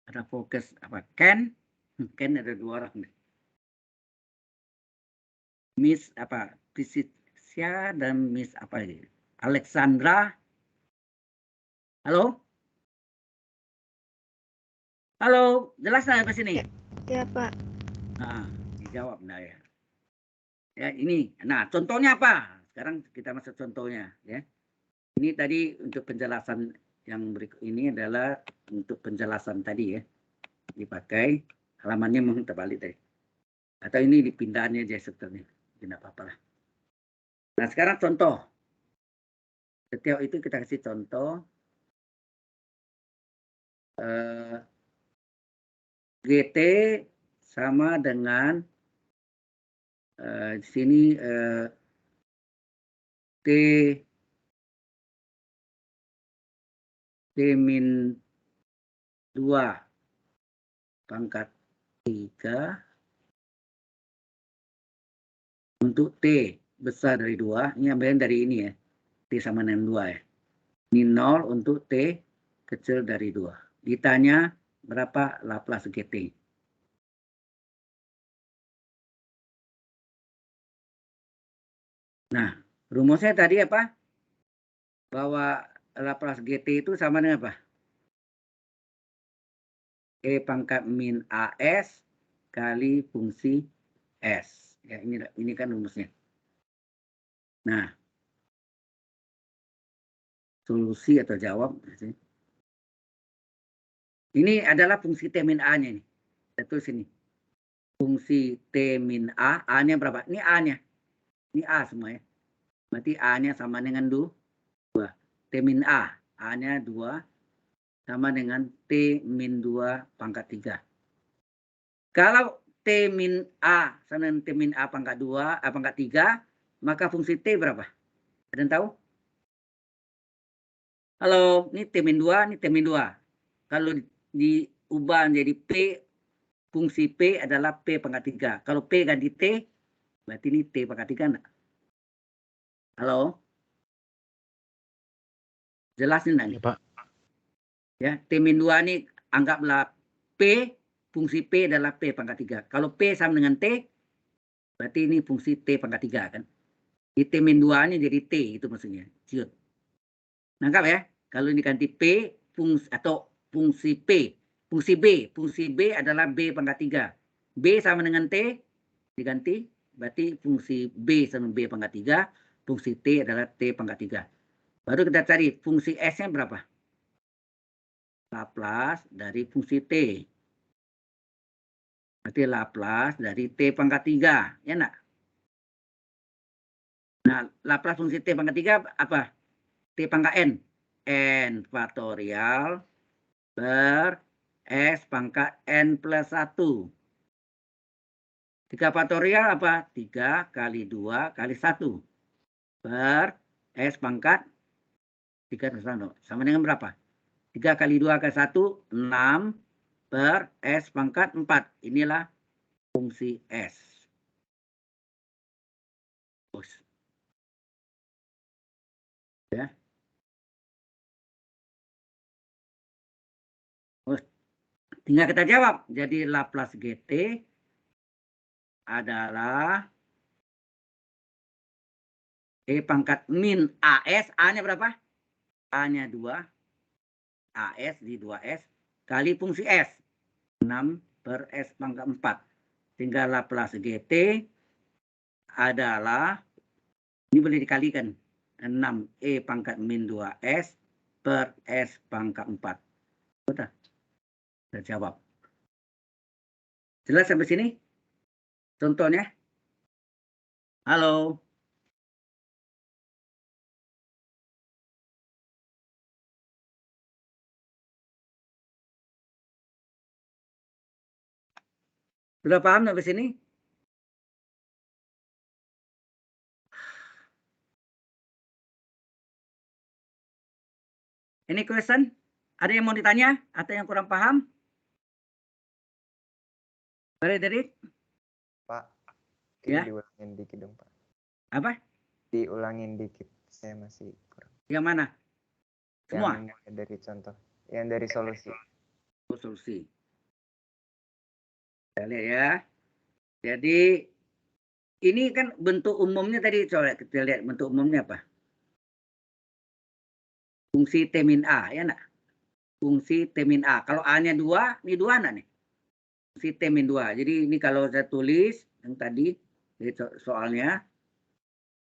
Ada fokus apa? Ken ada 2 orang nih. Miss apa? Priscilla dan Miss apa ini? Alexandra. Halo? Halo, jelas sampai sini? Ya, Pak. Nah, dijawab nah ya. Ya, ini. Nah, contohnya apa? Sekarang kita masuk contohnya ya. Ini tadi untuk penjelasan yang berikut ini adalah untuk penjelasan tadi ya. Dipakai halamannya memang terbalik tadi. Atau ini dipindahannya aja sebetulnya. Tidak apa-apa lah. Nah, sekarang contoh. Setiap itu kita kasih contoh. GT sama dengan di sini T min 2 pangkat 3 untuk T besar dari 2. Ini ambilnya dari ini ya. T sama dengan 2 ya. Ini 0 untuk T kecil dari 2. Ditanya berapa Laplace GT. Nah, rumusnya tadi apa? Bahwa Laplace GT itu sama dengan apa? E pangkat min AS kali fungsi S. Ya, ini kan rumusnya. Nah, solusi atau jawab. Ini adalah fungsi T min A-nya ini. Kita tulis ini. Fungsi T min A, A-nya berapa? Ini A-nya. Ini A semua ya. Berarti A-nya sama dengan 2. T min A. A-nya 2 sama dengan T min 2 pangkat 3. Kalau T min A sama dengan T min A pangkat 2, pangkat 3, maka fungsi T berapa? Ada yang tahu? Halo, ini T min 2, ini T min 2. Kalau diubah menjadi P, fungsi P adalah P pangkat 3. Kalau P ganti T, berarti ini T pangkat 3 enggak? Halo? Jelasin enggak? Ya, Pak. Ya, T min 2 ini anggaplah P, fungsi P adalah P pangkat 3. Kalau P sama dengan T, berarti ini fungsi T pangkat 3 kan? Di T min 2 ini jadi T, itu maksudnya. Ciut. Nangkap ya? Kalau ini ganti P, atau fungsi P. Fungsi B adalah B pangkat 3. B sama dengan T, diganti. Berarti fungsi B sama B pangkat 3, fungsi T adalah T pangkat 3. Baru kita cari fungsi S-nya berapa? Laplace dari fungsi T. Berarti Laplace dari T pangkat 3, ya enggak? Nah, Laplace fungsi T pangkat 3 apa? T pangkat N. N faktorial per S pangkat N plus 1. 3 faktorial apa? 3 kali 2 kali 1. Per S pangkat 3 plus 1. Sama dengan berapa? 3 kali 2 kali 1, 6 per S pangkat 4. Inilah fungsi S. Ya. Tinggal kita jawab. Jadi Laplace GT adalah E pangkat min AS. A-nya berapa? A-nya 2. AS di 2S kali fungsi S. 6 per S pangkat 4. Tinggal Laplace GT adalah, ini boleh dikalikan, 6 E pangkat min 2S per S pangkat 4. Sudah. Kita jawab. Jelas sampai sini? Contohnya? Halo? Sudah paham sampai sini? Ini question? Ada yang mau ditanya? Atau yang kurang paham? Dari? Pak, Ya. diulangin dikit dong, Pak. Apa? Diulangin dikit. Saya masih kurang. Yang mana? Semua? Yang dari contoh. Yang dari solusi. Solusi. Kita lihat ya. Jadi ini kan bentuk umumnya tadi, coba kita lihat bentuk umumnya apa? Fungsi T min A, ya enggak? Fungsi T min A. Kalau A-nya 2, ini 2 enggak nih? Fungsi T min 2. Jadi ini kalau saya tulis yang tadi soalnya,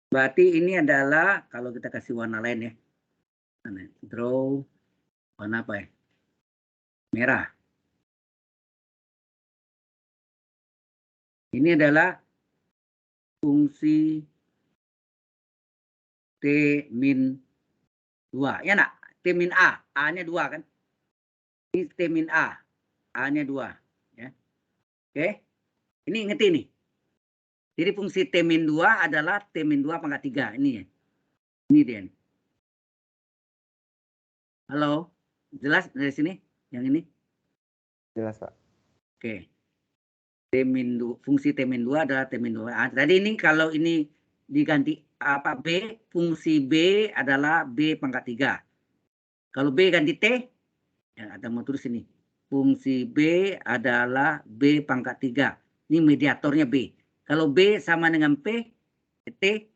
berarti ini adalah, kalau kita kasih warna lain ya. Draw, warna apa ya? Merah. Ini adalah fungsi T min 2. Ya enggak? T min A. A-nya 2 kan? Ini T min A. A-nya 2. Ya. Oke. Ini ngerti nih. Jadi fungsi T min 2 adalah T min 2 pangkat 3. Ini ya. Ini dia nih. Halo? Jelas dari sini? Yang ini? Jelas, Pak. Oke. Fungsi T min 2 adalah T min 2. Tadi ini kalau ini diganti apa B, fungsi B adalah B pangkat 3. Kalau B ganti T, ya ada mau tulis ini. Fungsi B adalah B pangkat 3. Ini mediatornya B. Kalau B sama dengan P, T.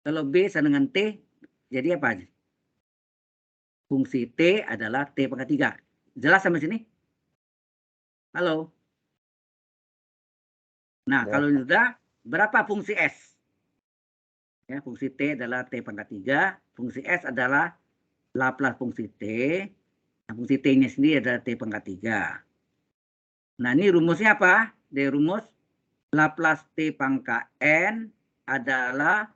Kalau B sama dengan T, jadi apa aja? Fungsi T adalah T pangkat 3. Jelas sampai sini? Halo? Nah, Ya. kalau sudah, berapa fungsi S? Ya, fungsi T adalah T pangkat 3. Fungsi S adalah Laplace fungsi T. Nah, fungsi T-nya sendiri adalah T pangkat 3. Nah, ini rumusnya apa? Dari rumus Laplace T pangkat N adalah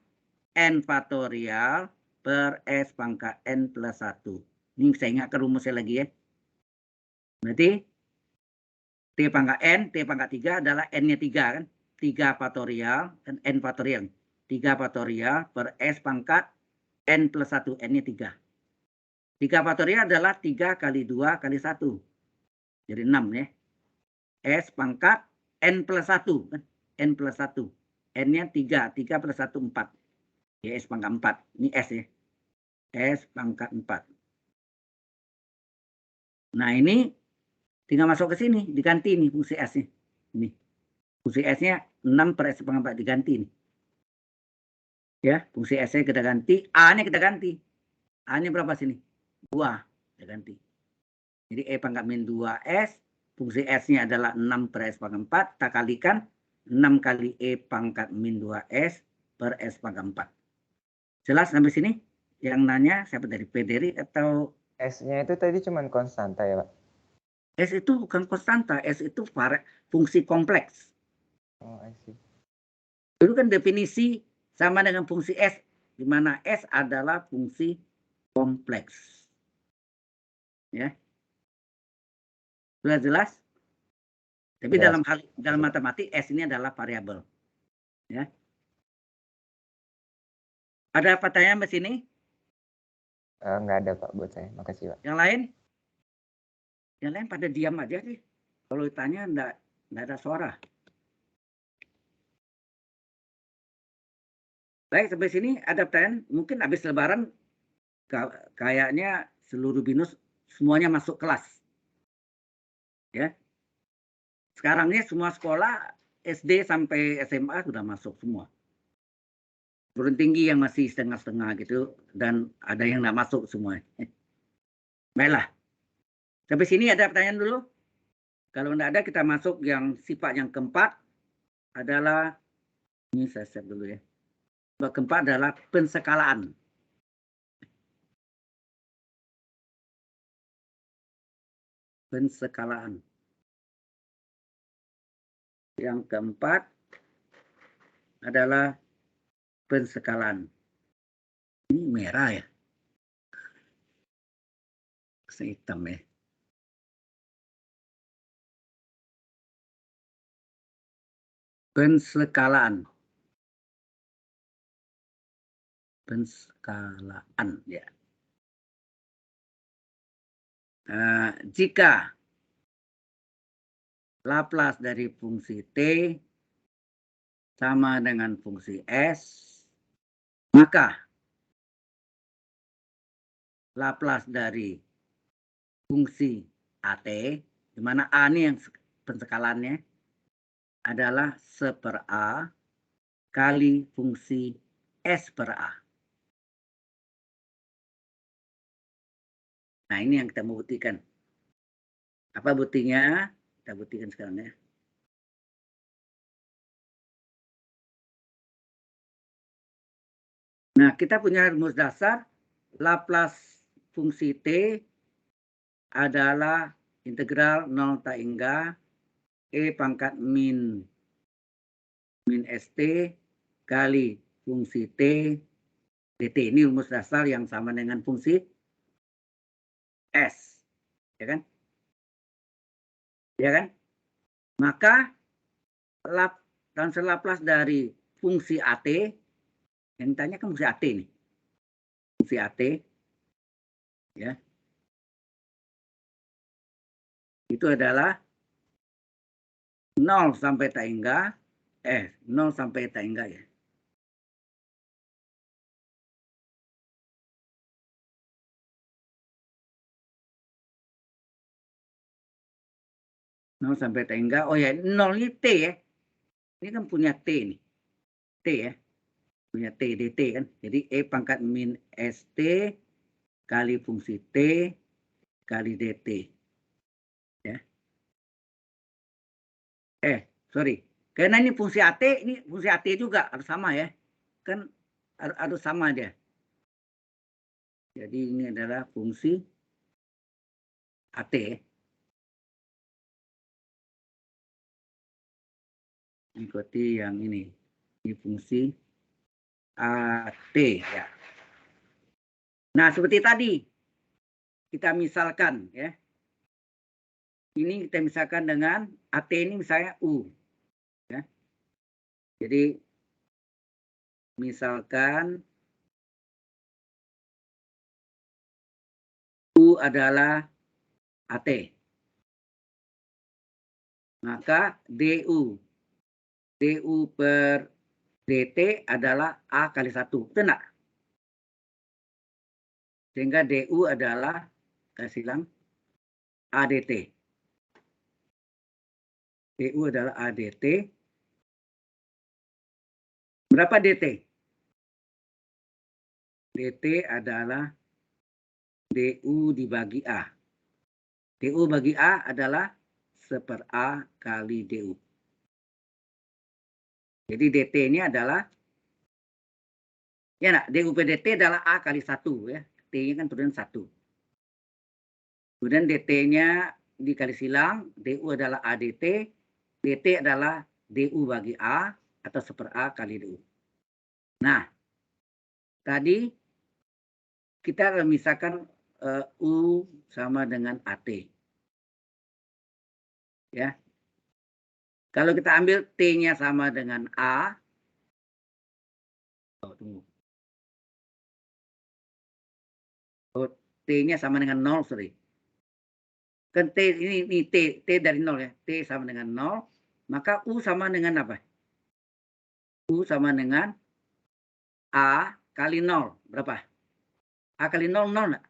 N faktorial per S pangkat N plus 1. Ini saya ingatkan rumusnya lagi ya. Berarti T pangkat N, T pangkat 3 adalah N-nya 3 kan. 3 faktorial dan N faktorial. 3 faktorial per S pangkat N plus 1. N-nya 3. 3 faktorial adalah 3 kali 2 kali 1. Jadi 6 ya. S pangkat N plus 1. Kan? N plus 1. N-nya 3. 3 plus 1, 4. Ya, S pangkat 4. Ini S ya. S pangkat 4. Nah ini tinggal masuk ke sini. Diganti nih fungsi S-nya. Ini. Fungsi S-nya 6 per S pangkat 4 diganti nih. Ya, fungsi S-nya kita ganti. A-nya kita ganti. A-nya berapa sini? 2. Kita ganti. Jadi E pangkat min 2S. Fungsi S-nya adalah 6 per S pangkat 4. Kita kalikan 6 kali E pangkat min 2S per S pangkat 4. Jelas sampai sini? Yang nanya siapa dari Pederi atau? S-nya itu tadi cuma konstanta ya, Pak? S itu bukan konstanta, S itu fungsi kompleks. Oh, I see. Itu kan definisi sama dengan fungsi S, di mana S adalah fungsi kompleks. Ya. Sudah jelas? Tapi Jelas. dalam matematik S ini adalah variabel. Ya. Ada pertanyaan di sini? Nggak ada Pak buat saya. Makasih Pak. Yang lain? Yang lain pada diam aja sih. Kalau ditanya enggak ada suara. Baik, sampai sini ada pertanyaan. Mungkin habis lebaran kayaknya seluruh BINUS semuanya masuk kelas. Ya. Sekarang ini semua sekolah SD sampai SMA sudah masuk semua. Turun tinggi yang masih setengah-setengah gitu dan ada yang enggak masuk semua. Baiklah. Sampai sini ada pertanyaan dulu? Kalau enggak ada kita masuk yang sifat yang keempat adalah ini saya set dulu ya. Sifat keempat adalah pensekalaan. Pensekalaan. Yang keempat adalah pensekalaan. Ini merah ya. Hitam ya. Pensekalaan. Pensekalaan ya. Jika Laplace dari fungsi T sama dengan fungsi S, maka Laplace dari fungsi AT, di mana A ini yang pensekalaannya adalah 1/A kali fungsi S per A. Nah, ini yang kita mau buktikan. Apa buktinya? Kita buktikan sekarang ya. Nah, kita punya rumus dasar Laplace fungsi T adalah integral 0 hingga E pangkat min ST kali fungsi T dt. Ini rumus dasar yang sama dengan fungsi S. Ya kan? Ya kan? Maka transfer Laplace dari fungsi AT, yang ditanya kan fungsi AT nih. Fungsi AT, ya. Itu adalah 0 sampai tak hingga, 0 sampai tak hingga ya. Nol sampai tak hingga, oh ya 0 ini T ya. Ini kan punya T nih. T ya. Punya T, dt kan. Jadi E pangkat min ST kali fungsi T kali dt. Ya. Sorry. Karena ini fungsi AT, ini fungsi AT juga harus sama ya. Kan harus sama dia. Jadi ini adalah fungsi AT. Ikuti yang ini. Ini fungsi AT ya. Nah, seperti tadi kita misalkan ya. Ini kita misalkan dengan AT ini misalnya U. Ya. Jadi misalkan U adalah AT. Maka DU per dt adalah A kali 1. Betul enggak? Sehingga DU adalah, kasih bilang, ADT. DU adalah ADT. Berapa DT? DT adalah DU dibagi A. DU bagi A adalah 1/A kali DU. Jadi DT ini adalah, ya nak, DU per DT adalah A kali 1 ya. T-nya kan turun 1. Kemudian DT-nya dikali silang, DU adalah ADT, DT adalah DU bagi A atau 1/A kali DU. Nah, tadi kita misalkan U sama dengan AT. Ya. Kalau kita ambil T-nya sama dengan A, tunggu. T-nya sama dengan 0, sorry. Kan T ini T dari 0 ya. T sama dengan 0, maka U sama dengan apa? U sama dengan A kali 0. Berapa? A kali 0, 0 enggak?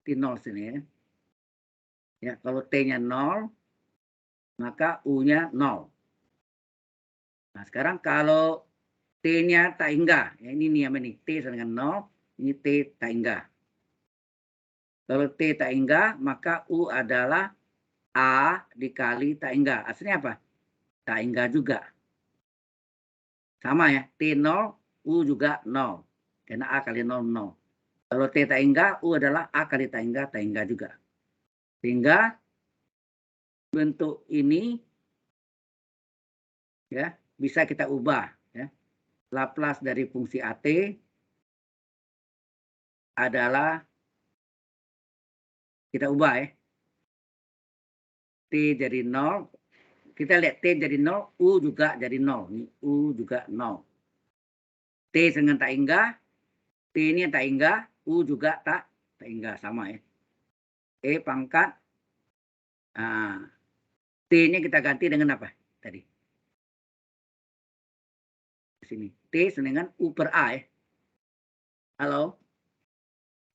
T 0 sini ya. Ya, kalau T-nya 0, maka U-nya 0. Nah, sekarang kalau T-nya tak hingga, ya ini nih apa nih? T sama dengan 0, ini T tak hingga. Kalau T tak hingga, maka U adalah A dikali tak hingga. Aslinya apa? Tak hingga juga. Sama ya, T 0, U juga 0. Karena A kali 0, 0. Kalau T tak hingga, U adalah A kali tak hingga juga. Sehingga bentuk ini ya bisa kita ubah. Ya. Laplace dari fungsi AT adalah, kita ubah ya. T jadi 0, kita lihat T jadi 0, U juga jadi 0. Ini U juga 0. T dengan tak hingga, T ini tak hingga, U juga tak hingga, sama ya. E pangkat, nah, T-nya kita ganti dengan apa tadi? Di sini, T sama dengan U per A ya. Halo?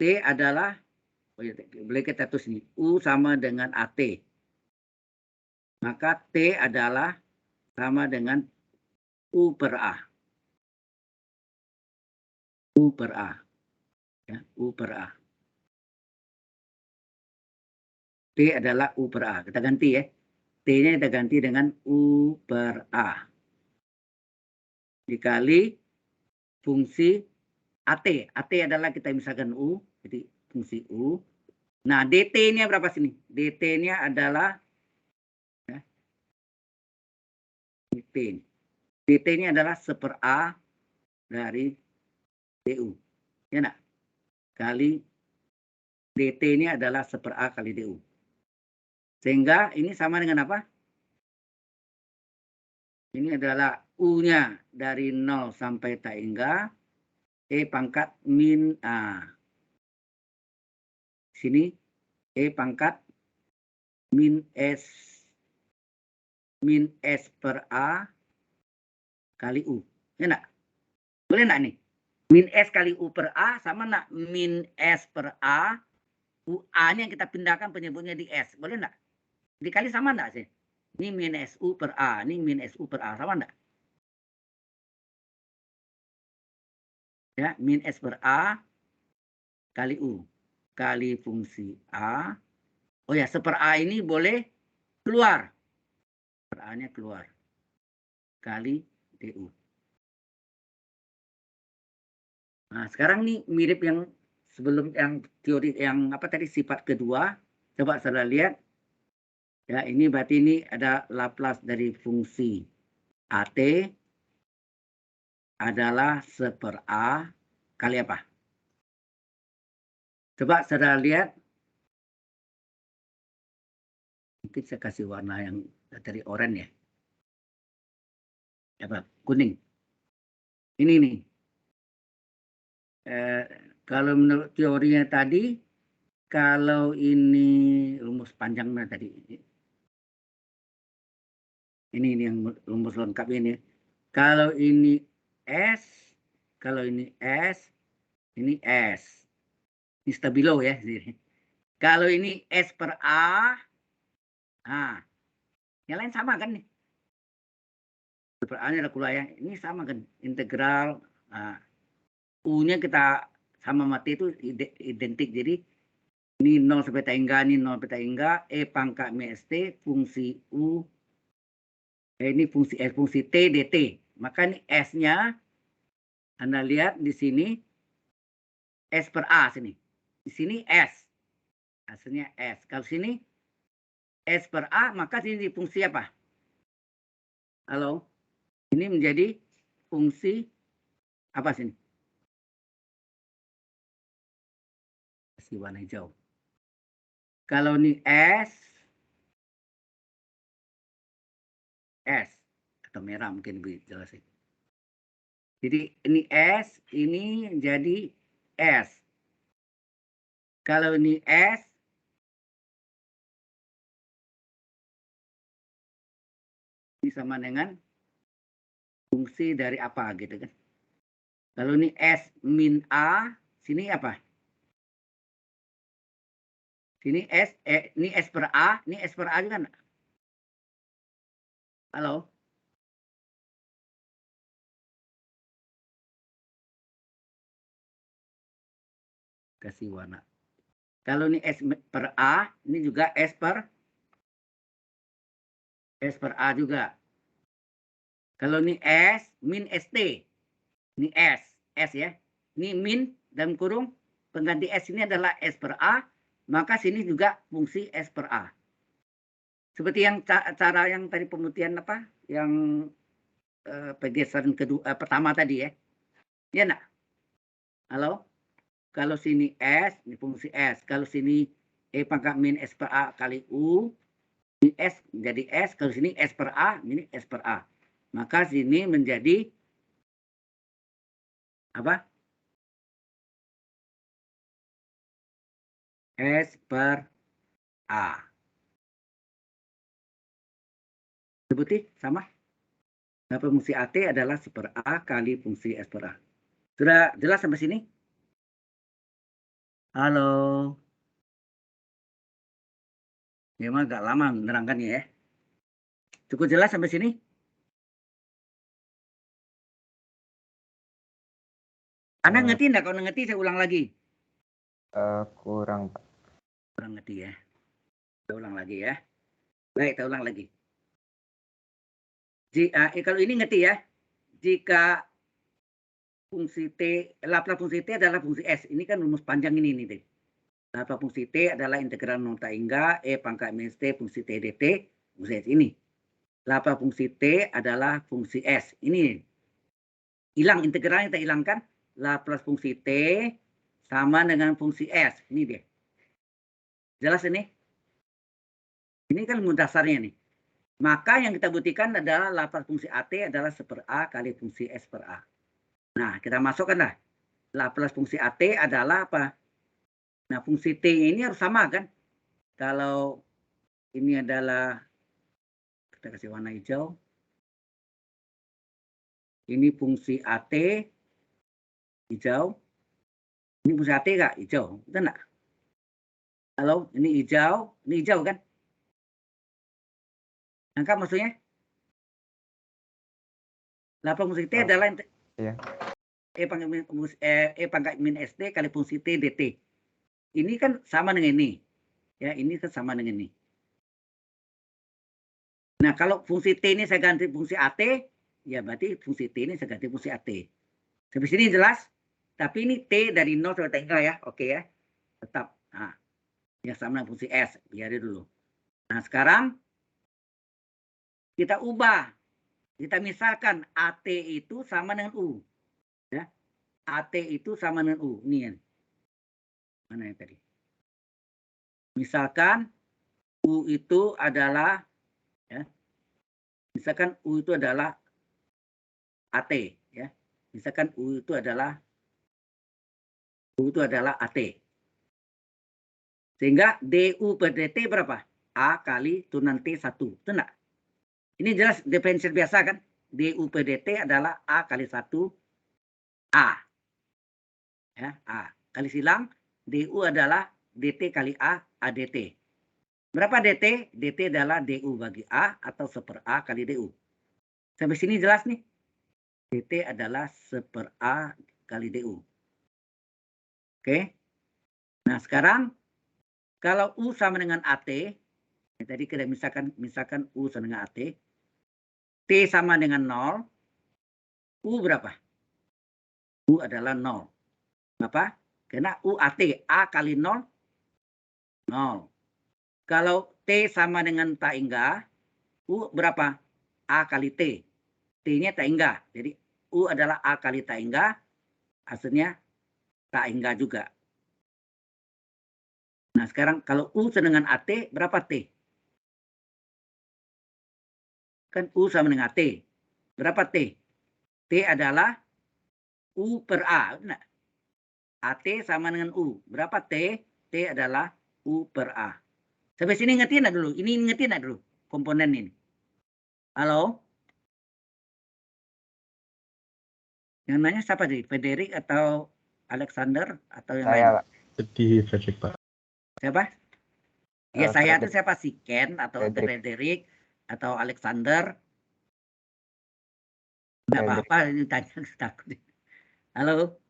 T adalah, boleh kita tulis ini, U sama dengan AT. Maka T adalah sama dengan U per A. U per A. Ya, U per A. T adalah U per A. Kita ganti ya. T-nya kita ganti dengan U per A. Dikali fungsi AT. AT adalah kita misalkan U. Jadi fungsi U. Nah, DT-nya berapa sini? DT-nya adalah ya, DT. DT-nya adalah 1/A dari DU. Ya enggak? Kali DT-nya adalah 1/A kali DU. Sehingga ini sama dengan apa? Ini adalah U-nya dari 0 sampai tak hingga. E pangkat min A. Sini E pangkat min S per A kali U. Ya enggak? Boleh enggak nih? Min S kali U per A sama enggak min S per A. A-nya yang kita pindahkan penyebutnya di S. Boleh enggak? Dikali sama enggak sih? Ini min SU per A. Ini min SU per A. Sama enggak? Ya, min S per A kali U. Kali fungsi A. Oh ya, 1/A ini boleh keluar. 1/A-nya keluar. Kali DU. Nah, sekarang nih mirip yang sebelum yang teori yang apa tadi sifat kedua. Coba saudara lihat. Ya, ini berarti ini ada Laplace dari fungsi AT adalah 1/A kali apa? Coba saudara lihat. Mungkin saya kasih warna yang dari oranye ya. Apa? Kuning. Ini nih. Kalau menurut teorinya tadi, kalau ini rumus panjangnya tadi. Ini yang rumus lengkap ini. Kalau ini S, kalau ini S, ini S. Ini stabilo ya. Kalau ini S per A, nah, yang lain sama kan nih. S per A ini adalah kuliah. Ini sama kan, integral. Nah, U-nya kita sama mati itu identik. Jadi ini 0 sampai tak hingga, ini 0 sampai tak hingga. E pangkat MST, fungsi U. Ini fungsi S, fungsi T, DT. Maka ini S-nya, Anda lihat di sini, S per A sini. Di sini S. Hasilnya S. Kalau sini S per A, maka sini fungsi apa? Halo? Ini menjadi fungsi apa sini? Kasih warna hijau. Kalau ini S atau merah mungkin lebih jelas. Jadi ini S, ini jadi S. Kalau ini S, ini sama dengan fungsi dari apa gitu kan. Kalau ini S min A, sini apa? Sini S, ini S per A, ini S per A juga enggak? Halo? Kasih warna. Kalau ini S per A, ini juga S per A juga. Kalau ini S min ST, ini S ya. Ini min dalam kurung pengganti S ini adalah S per A, maka sini juga fungsi S per A. Seperti yang cara yang tadi pemutihan apa? Yang pergeseran kedua pertama tadi ya. Ya enggak? Halo? Kalau sini S, ini fungsi S. Kalau sini E pangkat min S per A kali U, ini S menjadi S. Kalau sini S per A, ini S per A. Maka sini menjadi apa? S per A. Sebuti sama? Nah, fungsi AT adalah super A kali fungsi S per A. Sudah jelas sampai sini? Halo? Memang agak lama menerangkannya ya. Cukup jelas sampai sini? Anda ngerti enggak? Kalau ngerti saya ulang lagi. Kurang, Pak. Kurang ngerti ya. Kita ulang lagi ya. Baik, kita ulang lagi. Kalau ini ngerti ya. Jika fungsi T, Laplace fungsi T adalah fungsi S. Ini kan rumus panjang ini nih. Laplace fungsi T adalah integral nota hingga E pangkat minus T fungsi T dt fungsi S ini. Laplace fungsi T adalah fungsi S. Ini hilang integralnya kita hilangkan. Laplace fungsi T sama dengan fungsi S. Ini dia. Jelas ini? Ini kan rumus dasarnya nih. Maka yang kita buktikan adalah Laplace fungsi AT adalah seper A kali fungsi S per A. Nah, kita masukkanlah. Laplace fungsi AT adalah apa? Nah, fungsi T ini harus sama kan? Kalau ini adalah, kita kasih warna hijau. Ini fungsi AT, hijau. Ini fungsi AT enggak? Hijau. Betul enggak? Halo, ini hijau kan? Nangkap maksudnya? Laplace fungsi T adalah Iya. E pangkat min ST kali fungsi T dt. Ini kan sama dengan ini. Ya, ini kan sama dengan ini. Nah, kalau fungsi T ini saya ganti fungsi AT, ya berarti fungsi T ini saya ganti fungsi AT. Sampai sini jelas? Tapi ini T dari 0 sampai tengah ya. Oke ya. Tetap. Nah, yang sama dengan fungsi S. Biarin dulu. Nah, sekarang kita ubah. Kita misalkan AT itu sama dengan U. Ya. AT itu sama dengan U. Ini ya. Mana yang tadi? Misalkan U itu adalah, ya, misalkan U itu adalah AT. Ya. Misalkan U itu adalah AT. Sehingga DU per DT berapa? A kali turunan T1. Itu enggak? Ini jelas diferensial biasa kan? DU per DT adalah A kali 1 A. Ya, A. Kali silang, DU adalah DT kali A ADT. Berapa DT? DT adalah DU bagi A atau seper A kali DU. Sampai sini jelas nih? DT adalah seper A kali DU. Oke. Nah, sekarang kalau U sama dengan AT, ya tadi kita misalkan U sama dengan AT, T sama dengan 0, U berapa? U adalah 0. Kenapa? Karena U AT, A kali 0, 0. Kalau T sama dengan tak hingga, U berapa? A kali T. T-nya tak hingga. Jadi U adalah A kali tak hingga, hasilnya tak hingga juga. Nah sekarang kalau U sama dengan AT, berapa T? Kan U sama dengan AT. Berapa T? T adalah U per A. Nah, AT sama dengan U. Berapa T? T adalah U per A. Sampai sini ngerti enggak dulu? Ini ngerti enggak dulu komponen ini? Halo? Yang nanya siapa sih? Frederick atau Alexander atau yang lain? Saya, Pak. Jadi Frederick, Pak. Siapa? Ya saya itu Frederick. siapa sih? Ken atau Frederick atau Alexander? Enggak Frederick. apa-apa, ini tanya takut. Halo?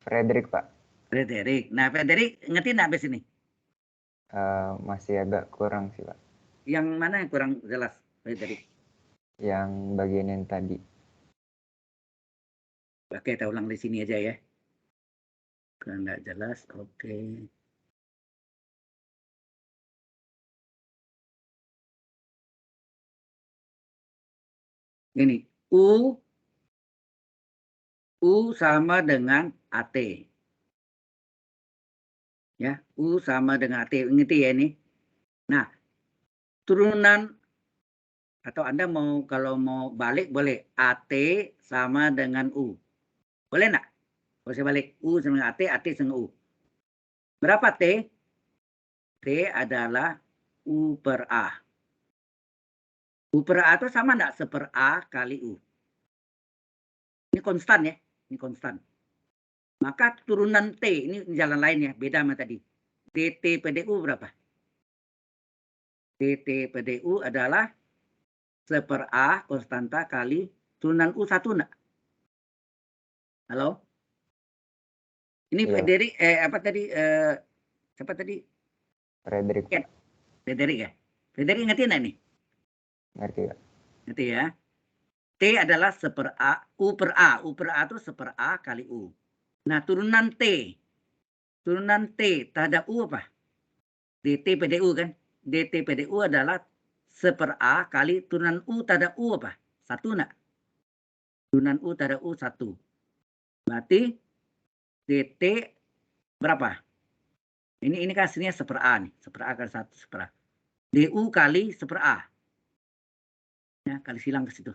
Frederick, Pak. Frederick. Nah, Frederick ngerti enggak sampai sini? Masih agak kurang sih, Pak. Yang mana yang kurang jelas, Frederick? Yang bagian yang tadi. Oke, kita ulang di sini aja ya. Kalau nggak jelas, oke. Ini, U sama dengan AT. Ya, U sama dengan AT. Ngerti ya ini? Nah, turunan atau Anda mau kalau mau balik boleh AT sama dengan U. Boleh enggak? Kalau saya balik U sama dengan AT sama U. Berapa T? T adalah U per A. U per A itu sama enggak? Seper A kali U. Ini konstan ya. Ini konstan. Maka turunan T, ini jalan lain ya. Beda sama tadi. DT PDU berapa? DT PDU adalah seper A konstanta kali turunan U1 enggak? Halo? Ini Iya. Frederick, apa tadi? Siapa tadi? Frederick, Pak. Frederick ya? Frederick ngerti enggak nih? Ngerti, Pak. Ngerti ya? T adalah seper A, U per A. U per A itu seper A kali U. Nah, turunan T terhadap U apa? DT PDU kan? DT PDU adalah seper A kali turunan U terhadap U apa? 1 enggak? Turunan U terhadap U 1. Berarti DT berapa? Ini kan hasilnya seper A nih. Seper A kali 1 seper A. DU kali seper A. Ya, kali silang ke situ.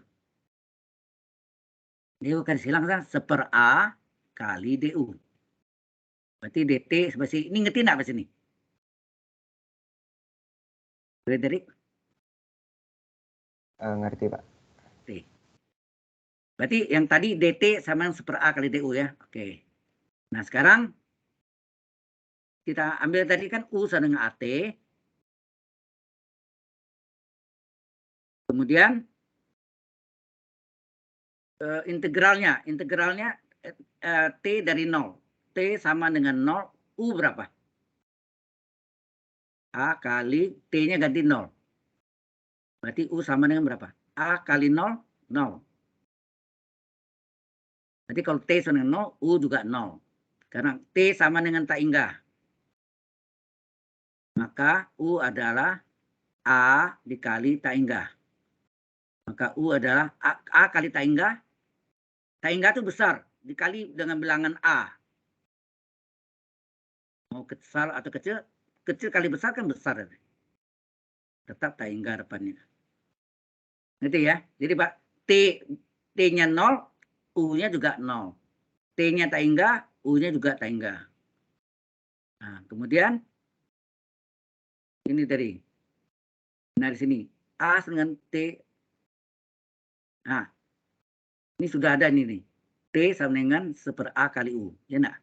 DU kali silang kan seper A kali DU. Berarti DT seperti ini, ngerti enggak bahasa ini? Frederick? Ngerti, Pak. Oke. Berarti yang tadi DT sama yang seper A kali DU ya. Oke. Nah sekarang kita ambil tadi kan U sama dengan AT. Kemudian integralnya T dari 0. T sama dengan 0. U berapa? A kali T-nya ganti 0. Berarti U sama dengan berapa? A kali 0, 0. Berarti kalau T sama dengan 0, U juga 0. Karena T sama dengan tak hingga. Maka U adalah A dikali tak hingga. Maka U adalah A kali tak hingga. Tak hingga itu besar. Dikali dengan bilangan A. Mau besar atau kecil. Kecil kali besar kan besar. Tetap tak hingga depannya. Ngerti ya? Jadi Pak, T-nya 0, U-nya juga 0. T-nya tak hingga, U-nya juga tak hingga. Nah, kemudian ini tadi. Nah, di sini A dengan T. Nah, ini sudah ada nih. T sama dengan seper A kali U. Ya enggak?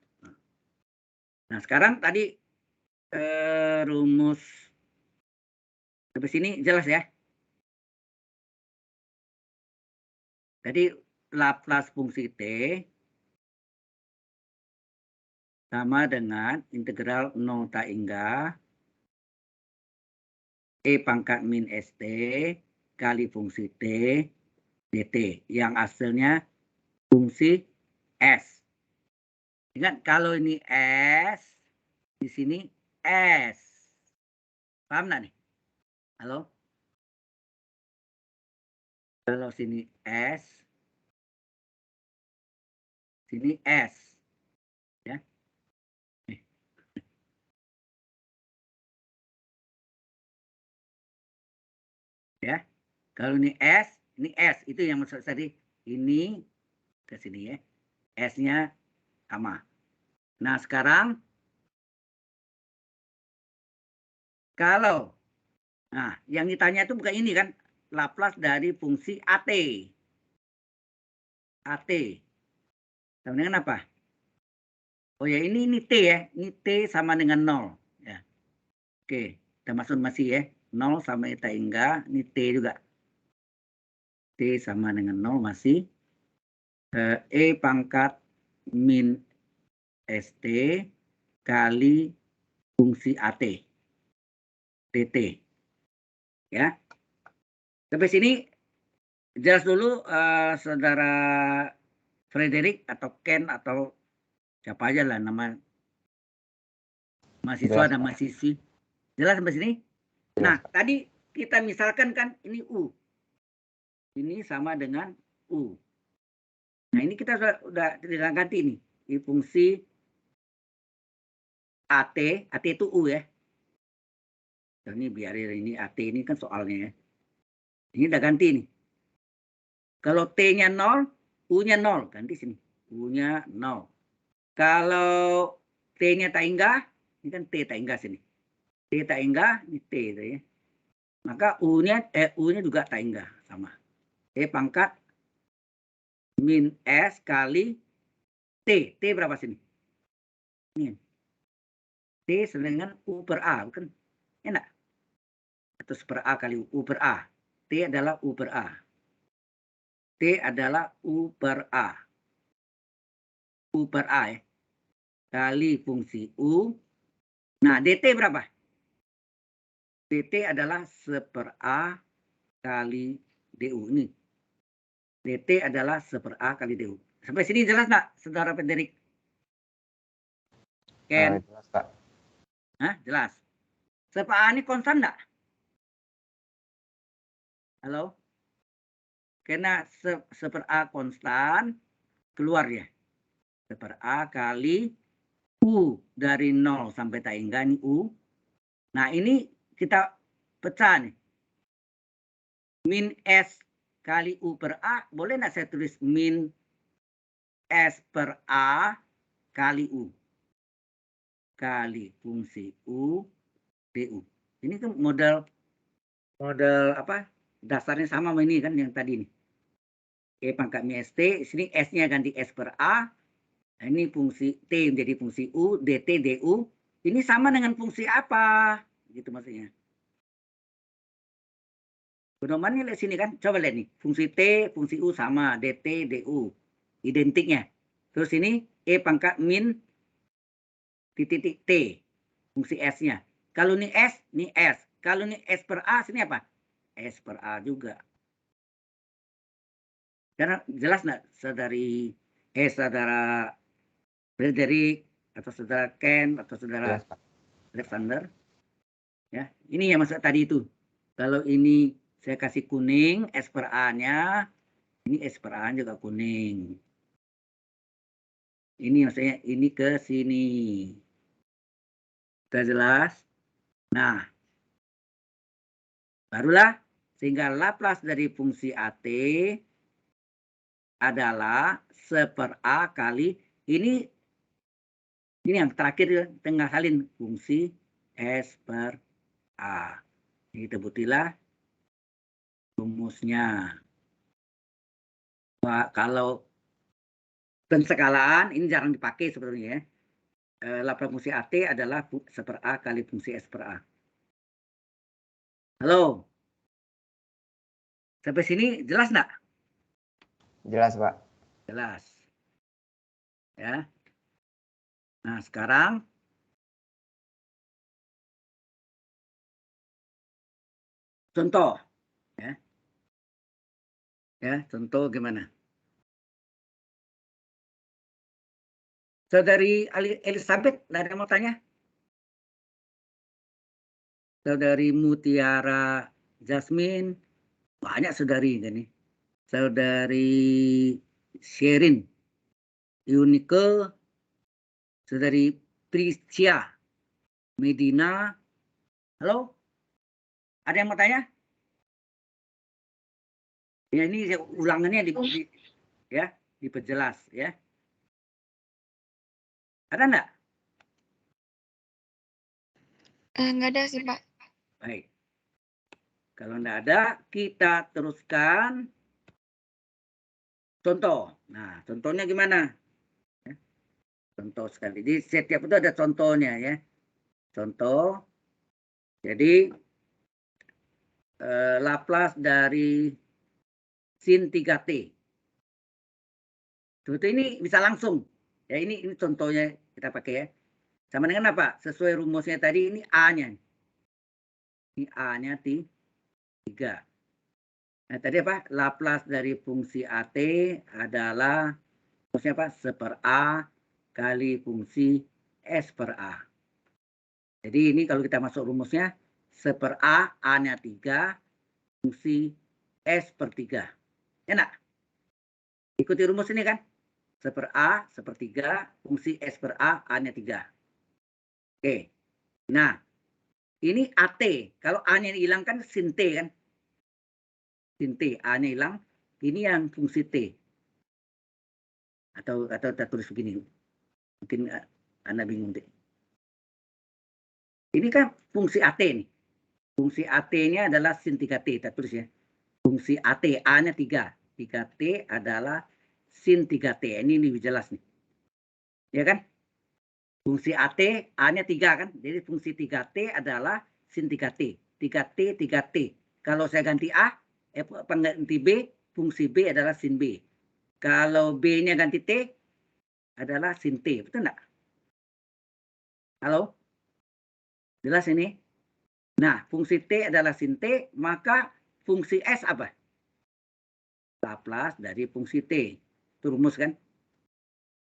Nah, sekarang tadi rumus sampai sini jelas ya? Jadi Laplace fungsi T sama dengan integral 0 tak hingga E pangkat min ST kali fungsi T dt yang hasilnya fungsi S. Ingat kalau ini S, di sini S. Paham nggak nih? Halo? Kalau sini S, sini S. Ya. Nih. Ya. Kalau ini S, itu yang maksud tadi. Ini ke sini ya. S-nya sama. Nah, sekarang kalau yang ditanya itu bukan ini kan, Laplace dari fungsi AT. AT. Sama dengan apa? Oh ya, ini T ya. Ini T sama dengan 0. Ya. Oke, kita masih ya. 0 sama eta enggak. Ini T juga. T sama dengan 0 masih. E pangkat min ST kali fungsi AT. DT. Ya. Sampai sini jelas dulu saudara Frederick atau Ken atau siapa aja lah nama mahasiswa Jelas, dan Pak. mahasiswi. Jelas sampai sini? Jelas, Nah, Pak. tadi kita misalkan kan ini U. Ini sama dengan U. Nah, ini kita sudah ganti nih. Di fungsi AT itu U ya. Ini biar ini AT ini kan soalnya ya. Ini udah ganti nih. Kalau T-nya 0, U-nya 0. Ganti sini. U-nya 0. Kalau T-nya tak enggak, ini kan T tak enggak sini. T tak enggak, ini T itu ya. Maka U-nya juga tak enggak sama. T pangkat min S kali T. T berapa sini? Ini. T sama dengan U per A, bukan? Enak. Atau per A kali U per A. T adalah U per A. T adalah U per A. U per A ya. Kali fungsi U. Nah, DT berapa? DT adalah 1/A kali DU. Ini. DT adalah 1/A kali DU. Sampai sini jelas nggak, saudara Frederick? Ken? Jelas, Pak. Hah? Jelas. 1/A ini konstan nggak? Halo? Karena 1/A konstan, keluar ya. 1/A kali U dari 0 sampai tak hingga ini U. Nah, ini kita pecah nih. Min S kali U per A, boleh nggak saya tulis min S per A kali U. Kali fungsi U DU. Ini kan model apa? Dasarnya sama ini kan yang tadi nih. E pangkat min ST, sini S-nya ganti S per A. Nah, ini fungsi T menjadi fungsi U, DT, DU. Ini sama dengan fungsi apa? Gitu maksudnya. Pedomannya lihat sini kan. Coba lihat nih. Fungsi T, fungsi U sama. DT, DU. Identiknya. Terus ini E pangkat min titik T. Fungsi S-nya. Kalau ini S, ini S. Kalau ini S per A, sini apa? S per A juga. Karena jelas nggak saudara Frederick atau saudara Ken atau saudara Jelas, Pak. Alexander? Ya, ini yang maksud tadi itu. Kalau ini saya kasih kuning, S per A-nya, ini S per A juga kuning. Ini maksudnya ini ke sini. Sudah jelas? Nah, barulah sehingga Laplace dari fungsi AT adalah 1/A kali ini yang terakhir tengah salin fungsi S per A. Ini tebutilah rumusnya. Kalau penskalaan ini jarang dipakai sebetulnya ya. Laplace fungsi AT adalah 1/A kali fungsi S per A. Halo? Sampai sini jelas nggak? Jelas, Pak. Jelas. Ya. Nah, sekarang contoh. Ya. Ya, contoh gimana? Saudari Elizabeth, ada yang mau tanya? Saudari Mutiara Jasmine, banyak saudari ini. Saudari Sherin, Unike, saudari Priscia, Medina. Halo? Ada yang mau tanya? Ya ini ulangannya diperjelas ya. Ada enggak? Nggak ada sih, Pak. Baik. Kalau enggak ada, kita teruskan contoh. Nah, contohnya gimana? Contoh sekali. Jadi setiap itu ada contohnya ya. Contoh. Jadi Laplace dari sin 3T. Sebetulnya ini bisa langsung. Ya ini contohnya kita pakai ya. Sama dengan apa? Sesuai rumusnya tadi ini A-nya. Ini A-nya 3. Nah tadi apa? Laplace dari fungsi AT adalah rumusnya apa? 1/A kali fungsi S per A. Jadi ini kalau kita masuk rumusnya 1/A, A-nya 3, fungsi S per 3. Enak? Ikuti rumus ini kan? 1/A, 1/3, fungsi S per A, A-nya 3. Oke. Nah, ini AT. Kalau A-nya dihilangkan, sin T kan? Sin T, A-nya hilang. Ini yang fungsi T. Atau kita tulis begini. Mungkin Anda bingung deh. Ini kan fungsi AT nih. Fungsi AT-nya adalah sin 3T. Kita tulis ya. Fungsi AT, A-nya 3. 3T adalah sin 3T. Ini lebih jelas nih. Ya kan? Fungsi AT, A-nya 3 kan? Jadi fungsi 3T adalah sin 3T. 3T, 3T. Kalau saya ganti A, ganti B, fungsi B adalah sin B. Kalau B-nya ganti T, adalah sin T. Betul enggak? Halo? Jelas ini? Nah, fungsi T adalah sin T, maka fungsi S apa? Laplace dari fungsi T. Itu rumus kan?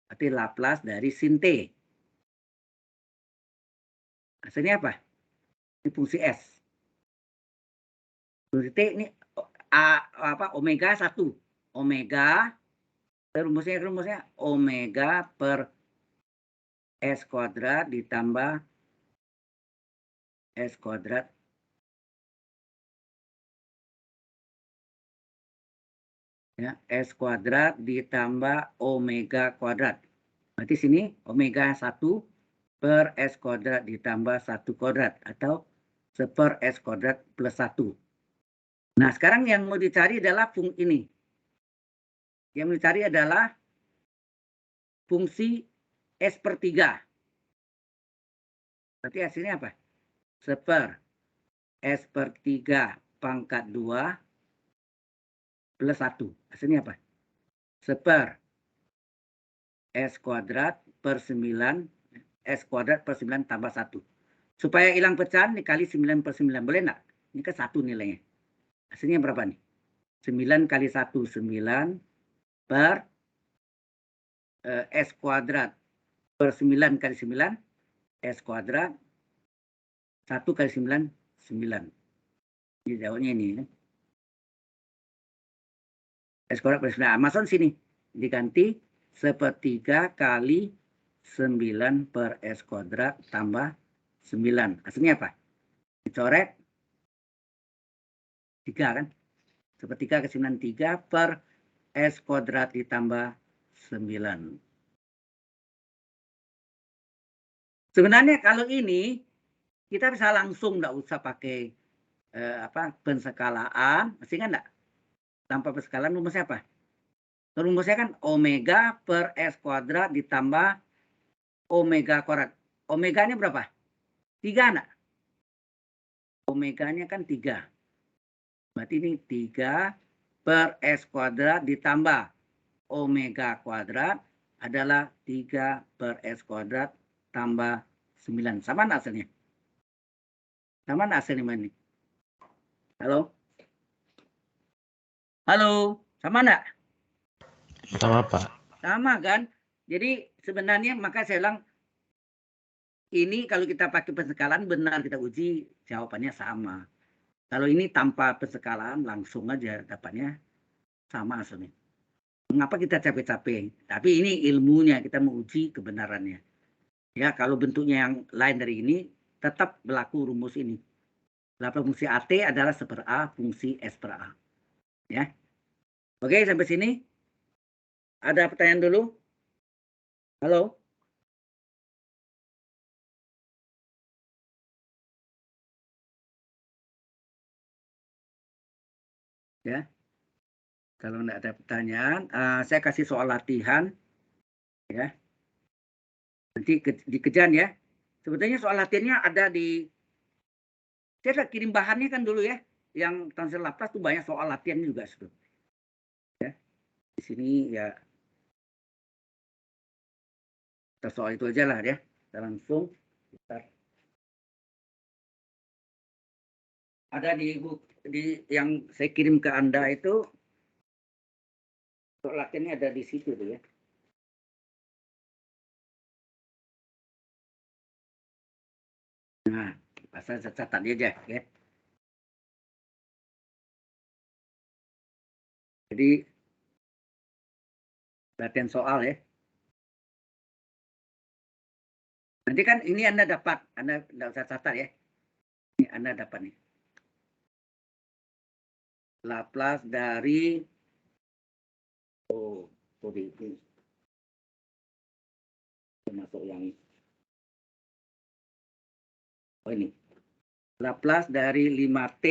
Berarti Laplace dari sin T. Hasilnya apa? Ini fungsi S. Fungsi T ini omega 1. Omega, rumusnya omega per S kuadrat ditambah S kuadrat. Ya, S kuadrat ditambah omega kuadrat. Berarti sini omega 1 per S kuadrat ditambah 1 kuadrat. Atau 1 S kuadrat plus 1. Nah, sekarang yang mau dicari adalah fungsi ini. Yang mau dicari adalah fungsi S per 3. Berarti hasilnya apa? 1 S per 3 pangkat 2 plus 1. Hasilnya apa? 1 S kuadrat per 9. S kuadrat per 9 tambah 1. Supaya hilang pecahan dikali 9 per 9. Boleh enggak? Ini kan 1 nilainya. Hasilnya berapa nih? 9 kali 1, 9 per S kuadrat per 9 kali 9. S kuadrat 1 kali 9, 9. Ini jawabnya ini. S kuadrat per 9. Masuk sini. Diganti 1/3 kali 9 per S kuadrat tambah 9. Hasilnya apa? Dicoret 3 kan? 1/3 ke 9, 3 per S kuadrat ditambah 9. Sebenarnya kalau ini kita bisa langsung, enggak usah pakai penskalaan. Masih ingat enggak? Tanpa penskalaan rumusnya apa? Rumusnya kan omega per S kuadrat ditambah omega kuadrat. Omeganya berapa? 3 enggak? Omeganya kan 3. Berarti ini 3 per S kuadrat ditambah omega kuadrat adalah 3 per S kuadrat tambah 9. Sama enggak hasilnya? Sama enggak hasilnya ini? Halo? Halo? Sama enggak? Sama, Pak. Sama kan? Jadi sebenarnya maka saya bilang ini kalau kita pakai persekalan benar kita uji jawabannya sama. Kalau ini tanpa persekalan langsung aja dapatnya sama hasilnya. Mengapa kita capek-capek? Tapi ini ilmunya, kita menguji kebenarannya. Ya, kalau bentuknya yang lain dari ini tetap berlaku rumus ini. Laplace fungsi AT adalah seper A fungsi S per A. Ya. Oke, sampai sini. Ada pertanyaan dulu? Halo? Ya. Kalau tidak ada pertanyaan, saya kasih soal latihan. Ya. Nanti dikejar ya. Sebetulnya soal latihannya ada di... Saya kirim bahannya kan dulu ya. Yang transfer Laplace itu banyak soal latihannya juga. Ya. Di sini ya. Kita soal itu aja lah ya. Kita langsung. Ada di yang saya kirim ke Anda itu. Soal latihannya ada di situ tuh ya. Nah, pasal catat aja ya. Jadi latihan soal ya. Nanti kan ini Anda dapat, Anda tidak usah catat ya. Ini Anda dapat nih. Laplace dari sorry itu termasuk yang ini. Laplace dari 5T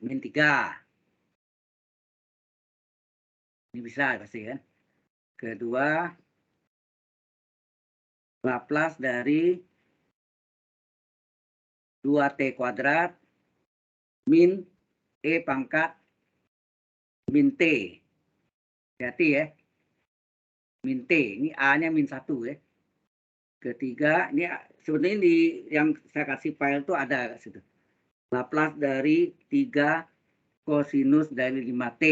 min 3. Ini bisa pasti kan. Kedua, Laplace dari 2T kuadrat min E pangkat min T. Hati ya. Min T. Ini A-nya min 1 ya. Ketiga, ini sebetulnya di yang saya kasih file itu ada situ. Laplace dari 3 kosinus dari 5T.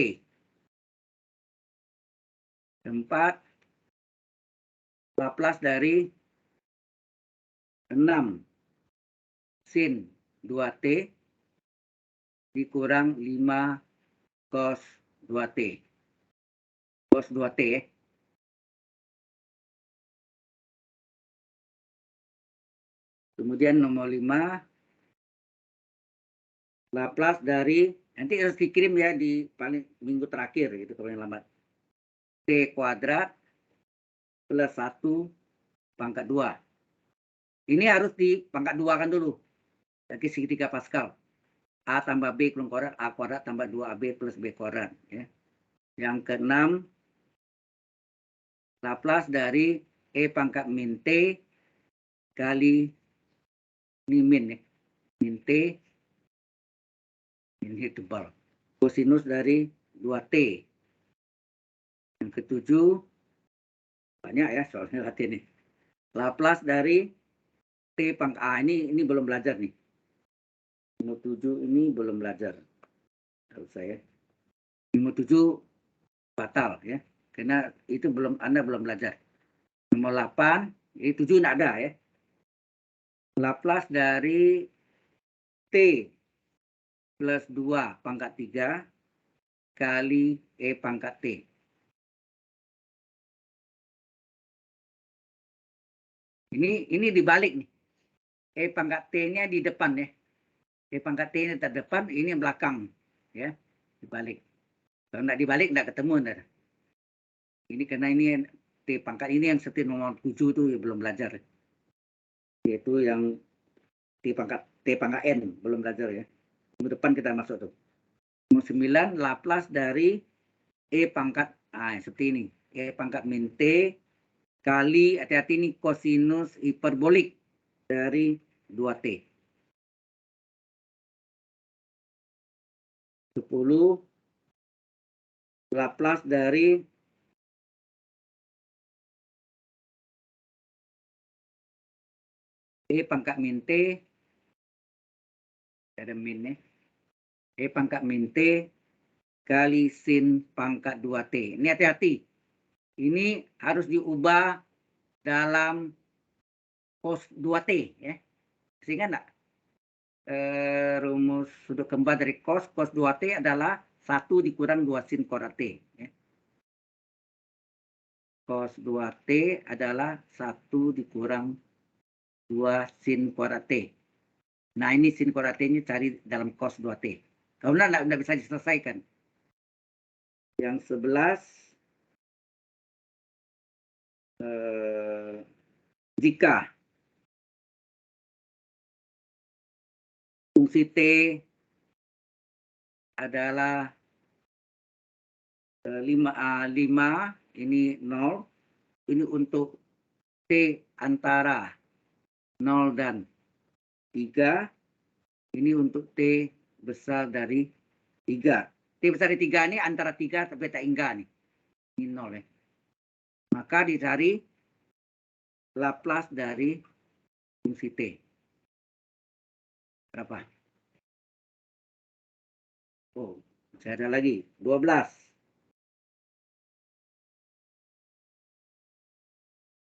Keempat, Laplace dari 6 sin 2T dikurang 5 cos 2T. Cos 2T ya. Kemudian nomor 5, Laplace dari, nanti harus dikirim ya di paling minggu terakhir, itu kalau yang lambat. T kuadrat plus 1 pangkat 2. Ini harus di pangkat 2 kan dulu. Bagi segitiga Pascal. A tambah B kurang kuadrat, A kuadrat tambah 2AB plus B kuadrat. Ya. Yang keenam, Laplace dari E pangkat min T kali ini min ya. Min T ini tebal. Kosinus dari 2T. Yang ketujuh, banyak ya soalnya latihan nih. Laplace dari T pangkat A ini belum belajar nih. Nomor 7 ini belum belajar. Kalau saya. Nomor 7 batal ya. Karena itu Anda belum belajar. Nomor 8, ini 7 tidak ada ya. Laplace dari T plus 2 pangkat 3 kali E pangkat T. Ini dibalik nih. E pangkat T-nya di depan ya. E pangkat T-nya terdepan, ini yang belakang. Ya, dibalik. Kalau tidak dibalik, tidak ketemu. Ntar. Ini karena ini T pangkat ini yang setir nomor 7 itu belum belajar. Yaitu yang T pangkat N belum belajar ya. Minggu depan kita masuk tuh. Nomor 9, Laplace dari E pangkat seperti ini. E pangkat min T kali, hati-hati ini kosinus hiperbolik dari 2T. 10, Laplace dari E pangkat min T, ada min ya. E pangkat min T kali sin pangkat 2T. Ini hati-hati. Ini harus diubah dalam cos 2T ya. Sehingga enggak? Rumus sudut kembar dari cos 2T adalah 1 dikurang 2 sin kuadrat T ya. Cos 2T adalah 1 dikurang 2 sin kuadrat T. Nah, ini sin kuadrat T ini cari dalam cos 2T. Kalau enggak bisa diselesaikan. Yang 11 jika fungsi T adalah 5, ini 0, ini untuk T antara 0 dan 3, ini untuk T besar dari 3. T besar dari 3 ini antara 3 sampai tak hingga nih. Ini 0 ya. Maka dicari Laplace dari fungsi T. Berapa? Oh, saya ada lagi. 12.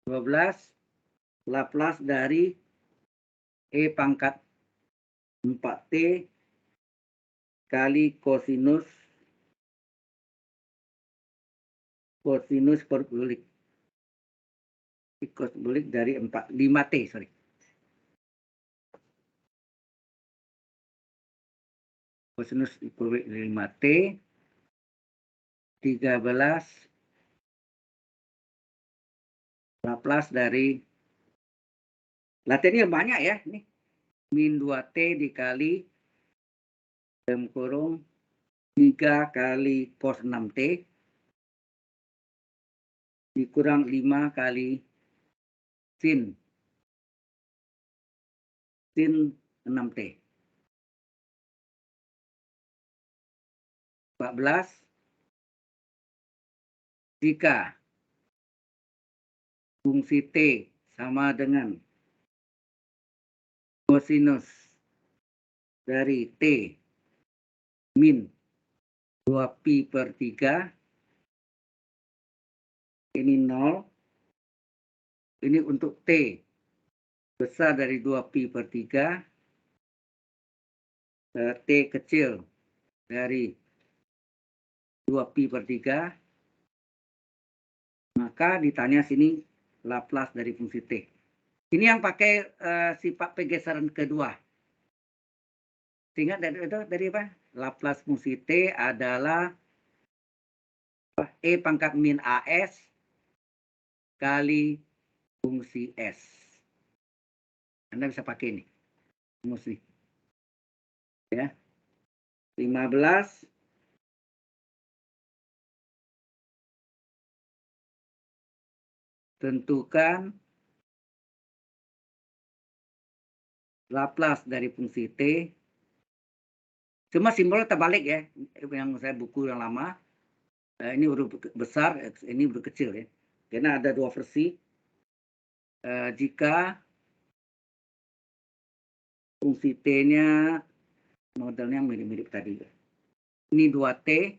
12 Laplace dari E pangkat 4T kali kosinus hiperbolik. Hiperbolik dari 5T, sorry. Kosinus hiperbolik dari 5T 13 Laplace dari Latennya banyak ya, ini min 2T dikali dalam kurung 3 kali cos 6T dikurang 5 kali sin 6T. 14 jika fungsi T sama dengan kosinus dari T min 2pi per 3, ini 0, ini untuk T besar dari 2pi per 3, T kecil dari 2pi per 3, maka ditanya sini Laplace dari fungsi T. Ini yang pakai sifat pergeseran kedua. Sehingga dari apa? Laplace fungsi T adalah E pangkat min AS kali fungsi S. Anda bisa pakai ini. Rumus nih. Ya. 15 tentukan Laplace dari fungsi T. Cuma simbolnya terbalik ya. Yang saya buku yang lama. Ini huruf besar, ini huruf kecil ya. Karena ada dua versi. Jika fungsi T-nya modelnya mirip-mirip tadi. Ini 2T.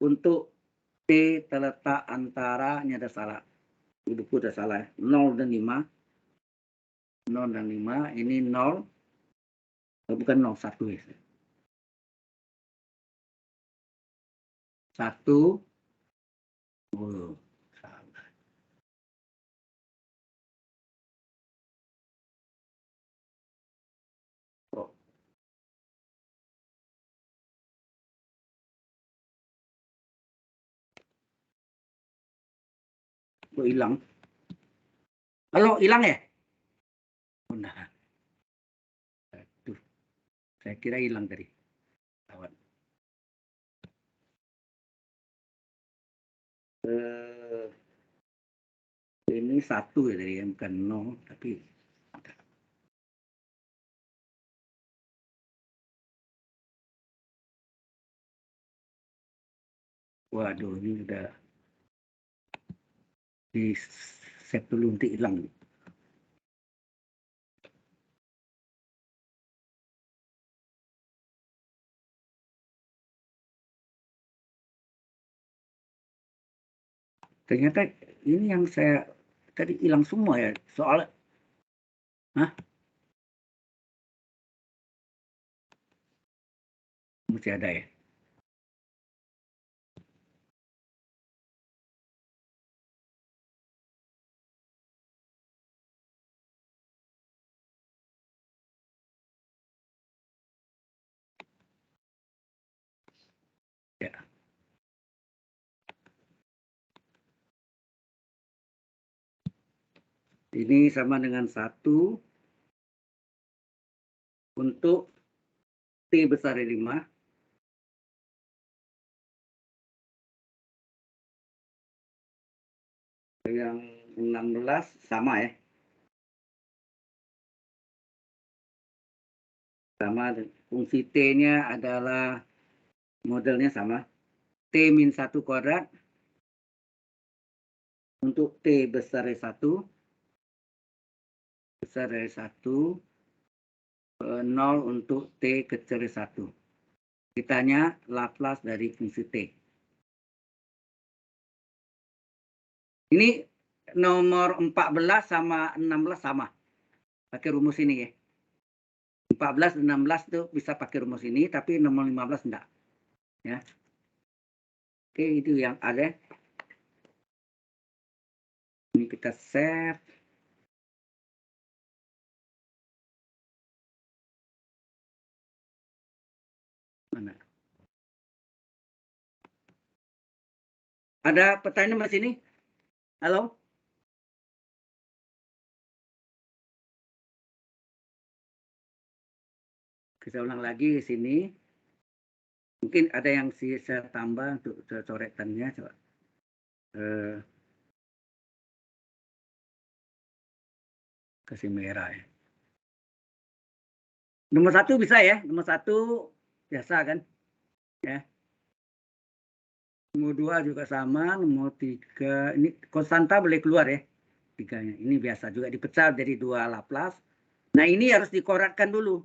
Untuk T terletak antara, ini ada salah. Buku ada salah. 0 dan 5. 0 dan 5. Ini 0. Bukan 0, 1 ya. 1. Oh, salah. Oh. Kok hilang? Halo, hilang ya? Oh, nah. Aduh, saya kira hilang tadi. Kawan. Ini 1 ya tadi, bukan 0, tapi waduh, ini udah di set dulu nanti hilang. Ternyata ini yang saya tadi hilang semua ya. Soal Hah? Masih ada ya? Ya. Ini sama dengan 1 untuk T besar 5. Yang 16 sama ya. Sama, fungsi T-nya adalah modelnya sama. T-1 kuadrat untuk T besar dari 1. Besar dari 1. 0 untuk T kecil dari 1. Kitanya Laplace dari fungsi T. Ini nomor 14 sama 16 sama. Pakai rumus ini ya. 14 dan 16 itu bisa pakai rumus ini, tapi nomor 15 enggak. Ya. Oke, itu yang ada. Ini kita save. Mana? Ada pertanyaan Mas ini? Halo? Kita ulang lagi di sini. Mungkin ada yang saya tambah untuk coretannya. Coba. Kasih merah ya. Nomor 1 bisa ya. Nomor 1 biasa kan. Ya. Nomor 2 juga sama. Nomor 3. Ini konstanta boleh keluar ya. 3-nya. Ini biasa juga dipecah dari 2 Laplace. Nah ini harus dikoratkan dulu.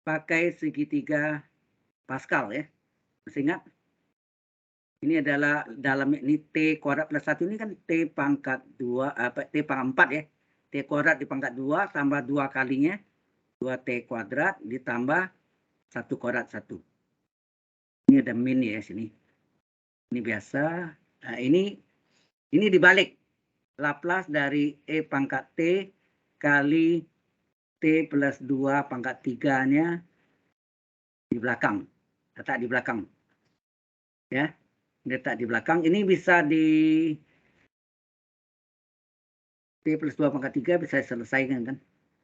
Pakai segitiga Pascal ya. Masih ingat? Ini adalah dalam ini T kuadrat plus 1 ini kan T pangkat 2, T pangkat 4 ya. T kuadrat di pangkat 2 tambah 2 kalinya. 2T kuadrat ditambah 1 kuadrat 1. Ini ada min ya sini. Ini biasa. Nah, ini dibalik. Laplace dari E pangkat T kali T plus 2 pangkat 3-nya di belakang. Letak di belakang. Ya. Letak di belakang. Ini bisa di T plus 2 pangkat 3 bisa selesaikan kan.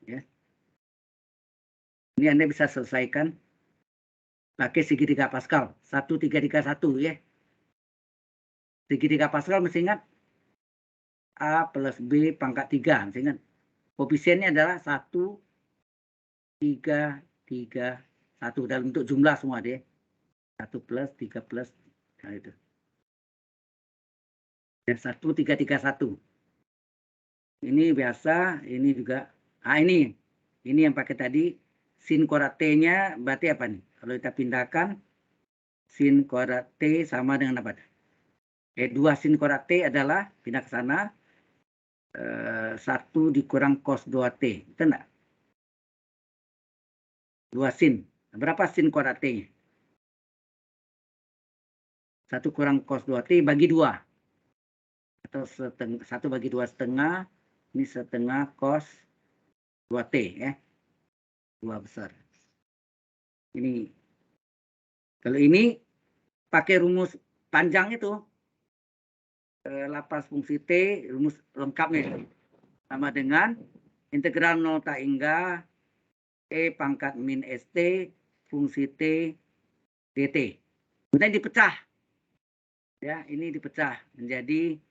Ya. Ini Anda bisa selesaikan pakai segitiga Pascal. 1, 3, 3, 1 ya. Segitiga Pascal mesti ingat. A plus B pangkat 3. Mesti ingat. Koefisiennya adalah 1, 3, 3, 1. Dalam bentuk jumlah semua deh. 1 plus, 3 plus. Nah itu. Dan 1, 3, 3, 1. Ini biasa. Ini juga. Nah ini. Ini yang pakai tadi. Sin kuadrat T-nya berarti apa nih? Kalau kita pindahkan. Sin kuadrat T sama dengan apa? 2 sin kuadrat T adalah. Pindah ke sana. 1 dikurang cos 2T. Betul enggak? 2 sin. Berapa sin kuadrat T-nya? 1 kurang cos 2T bagi 2. Atau 1 bagi 2 setengah. Ini setengah cos 2T ya. 2 besar. Ini. Kalau ini pakai rumus panjang itu. Laplace fungsi T, rumus lengkapnya. Sama dengan integral 0 tak hingga E pangkat min ST fungsi T dt. Kemudian dipecah. Ya, ini dipecah menjadi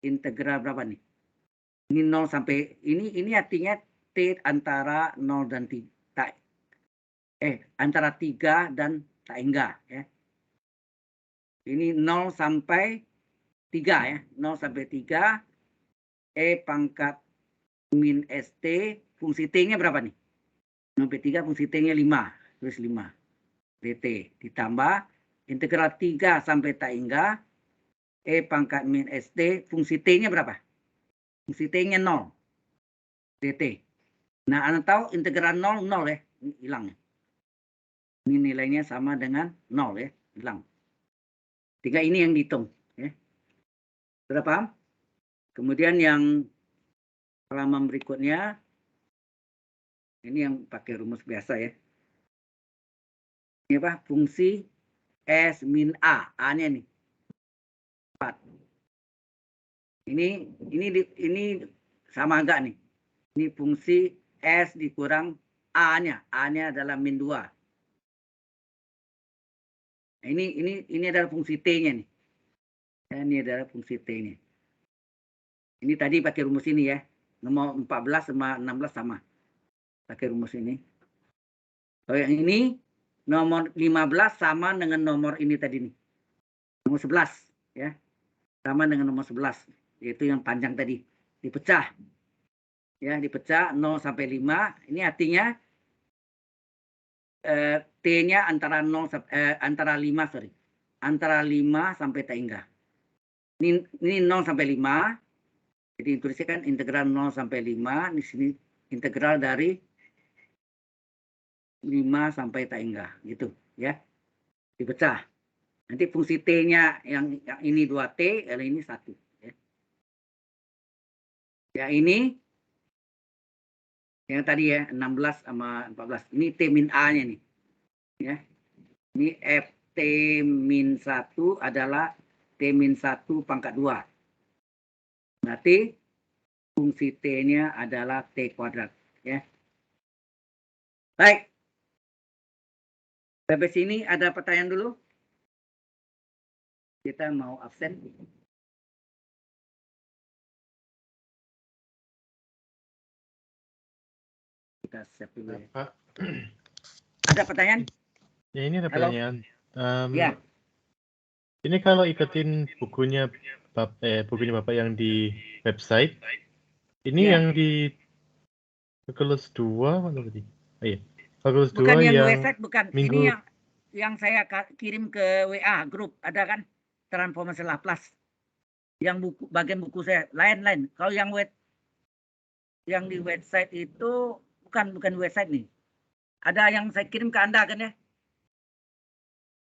integral berapa nih? Ini 0 sampai ini artinya T antara 0 dan 3. Antara 3 dan tak hingga ya. Ini 0 sampai 3 ya. 0 sampai 3 E pangkat min ST fungsi T-nya berapa nih? 0 sampai 3 fungsi T-nya 5. Tulis 5. dt ditambah integral 3 sampai tak hingga E pangkat min ST fungsi T-nya berapa? Fungsi T-nya 0. dt. Nah, Anda tahu integral 0, 0 ya. Ini hilang ya. Ini nilainya sama dengan 0 ya. Hilang. Tinggal ini yang dihitung. Ya. Sudah paham? Kemudian yang halaman berikutnya. Ini yang pakai rumus biasa ya. Ini apa? Fungsi S min A. A-nya nih. 4. Ini sama agak nih. Ini fungsi S dikurang A-nya. A-nya adalah min 2. Nah, ini adalah fungsi T-nya nih. Ini adalah fungsi T-nya. Ini tadi pakai rumus ini ya. Nomor 14 sama 16 sama. Pakai rumus ini. Kalau yang ini nomor 15 sama dengan nomor ini tadi nih. Nomor 11 ya. Sama dengan nomor 11, yaitu yang panjang tadi. Dipecah. Ya, dipecah 0 sampai 5. Ini artinya T-nya antara 0 antara 5, sorry. Antara 5 sampai tak hingga. Ini 0 sampai 5. Jadi tulisnya kan integral 0 sampai 5. Di sini integral dari 5 sampai tak hingga, gitu ya. Dipecah. Nanti fungsi T-nya yang ini 2T, yang ini 1 ya. Ya ini yang tadi ya 16 sama 14. Ini T min A-nya nih. Ya. Ini FT min 1 adalah T min 1 pangkat 2. Berarti fungsi T-nya adalah T kuadrat. Ya. Baik. Sampai sini ada pertanyaan dulu? Kita mau absen. Kita save dulu ya. Pak, Ada pertanyaan? ya ini ada Halo? pertanyaan. Ya. Ini kalau ikutin bukunya Bapak yang di website, ini Ya. yang di kalkulus 2 mana tadi? Oh iya. Kalkulus 2 Bukan yang yang website, bukan. minggu. Ini yang saya kirim ke WA grup, ada kan? Transformasi Laplace. Yang buku, bagian buku saya lain-lain. Kalau yang di website itu bukan website nih. Ada yang saya kirim ke Anda kan ya?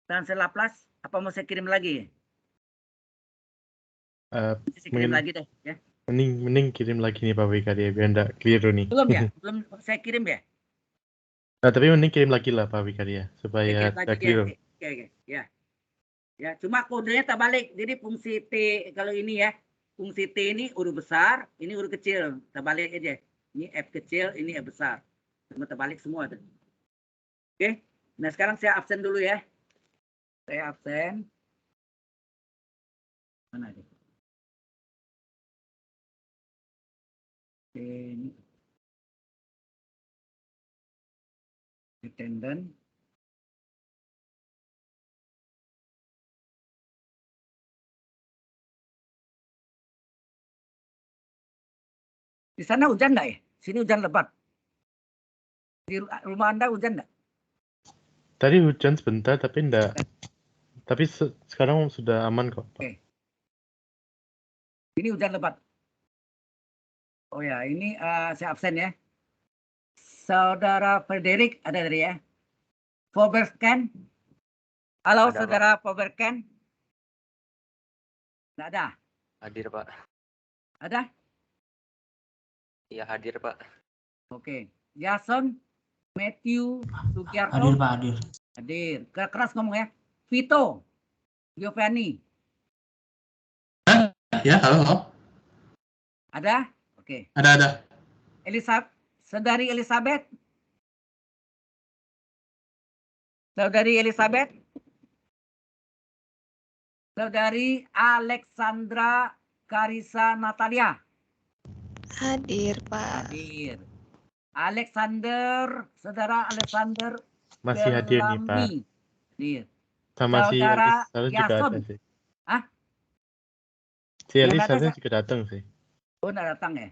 Transformasi Laplace, apa mau saya kirim lagi? Saya kirim lagi deh ya. Mending kirim lagi nih Pak Wikaria biar enggak keliru nih. Belum ya? Belum saya kirim ya? Nah, tapi mending kirim lagi lah Pak Wikaria supaya Kirim lagi enggak keliru. Oke. Ya. Ya, cuma kodenya tak balik. Jadi fungsi T kalau ini ya, fungsi T ini huruf besar, ini huruf kecil. Tak balik aja. Ini F kecil, ini F besar. Cuma terbalik semua tuh. Oke. Nah, sekarang saya absen dulu ya. Saya absen. Mana dia? Ini. Attendant. Di sana hujan enggak ya? Sini hujan lebat. Di rumah Anda hujan enggak? Tadi hujan sebentar tapi enggak. Tapi sekarang sudah aman kok. Oke. Ini hujan lebat. Oh ya, ini saya absen ya. Saudara Frederick ada tadi ya. Foberscan. Halo, Ada, Saudara Foberscan. Nggak ada? Hadir, Pak. Ada? Iya, hadir, Pak. Oke. Jason, Matthew, Sugiarto. Hadir, Pak, hadir. Hadir. Keras ngomong ya. Vito, Giovanni. Ya, halo. Ada? Oke. Ada. Saudari Elizabeth. Saudari Elizabeth. Saudari Alexandra Karisa Natalia. Hadir, Pak. Hadir. Saudara Alexander Masih hadir nih Pak. Hadir. Sama si Saudara Elis juga Yason. ada sih. Hah? Si Elis Yang ada seharusnya juga datang sih. Oh, nggak datang ya?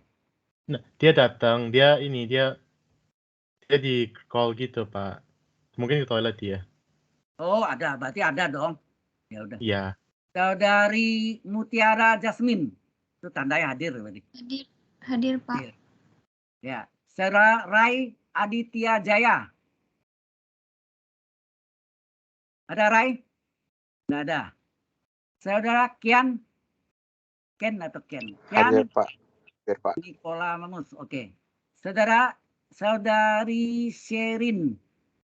Nah, dia datang, dia di call gitu Pak. Mungkin ke toilet dia. Oh, ada. Berarti ada dong. Ya udah. Iya. Saudari Mutiara Jasmine. Itu tandanya hadir berarti. Hadir, Pak. Hadir. Ya. Saudara Rai Aditya Jaya. Ada Rai? Nggak ada. Saudara Ken atau Ken? Hadir, Pak. Hadir, Pak. Nikola Mangus. Oke. Saudari Sherin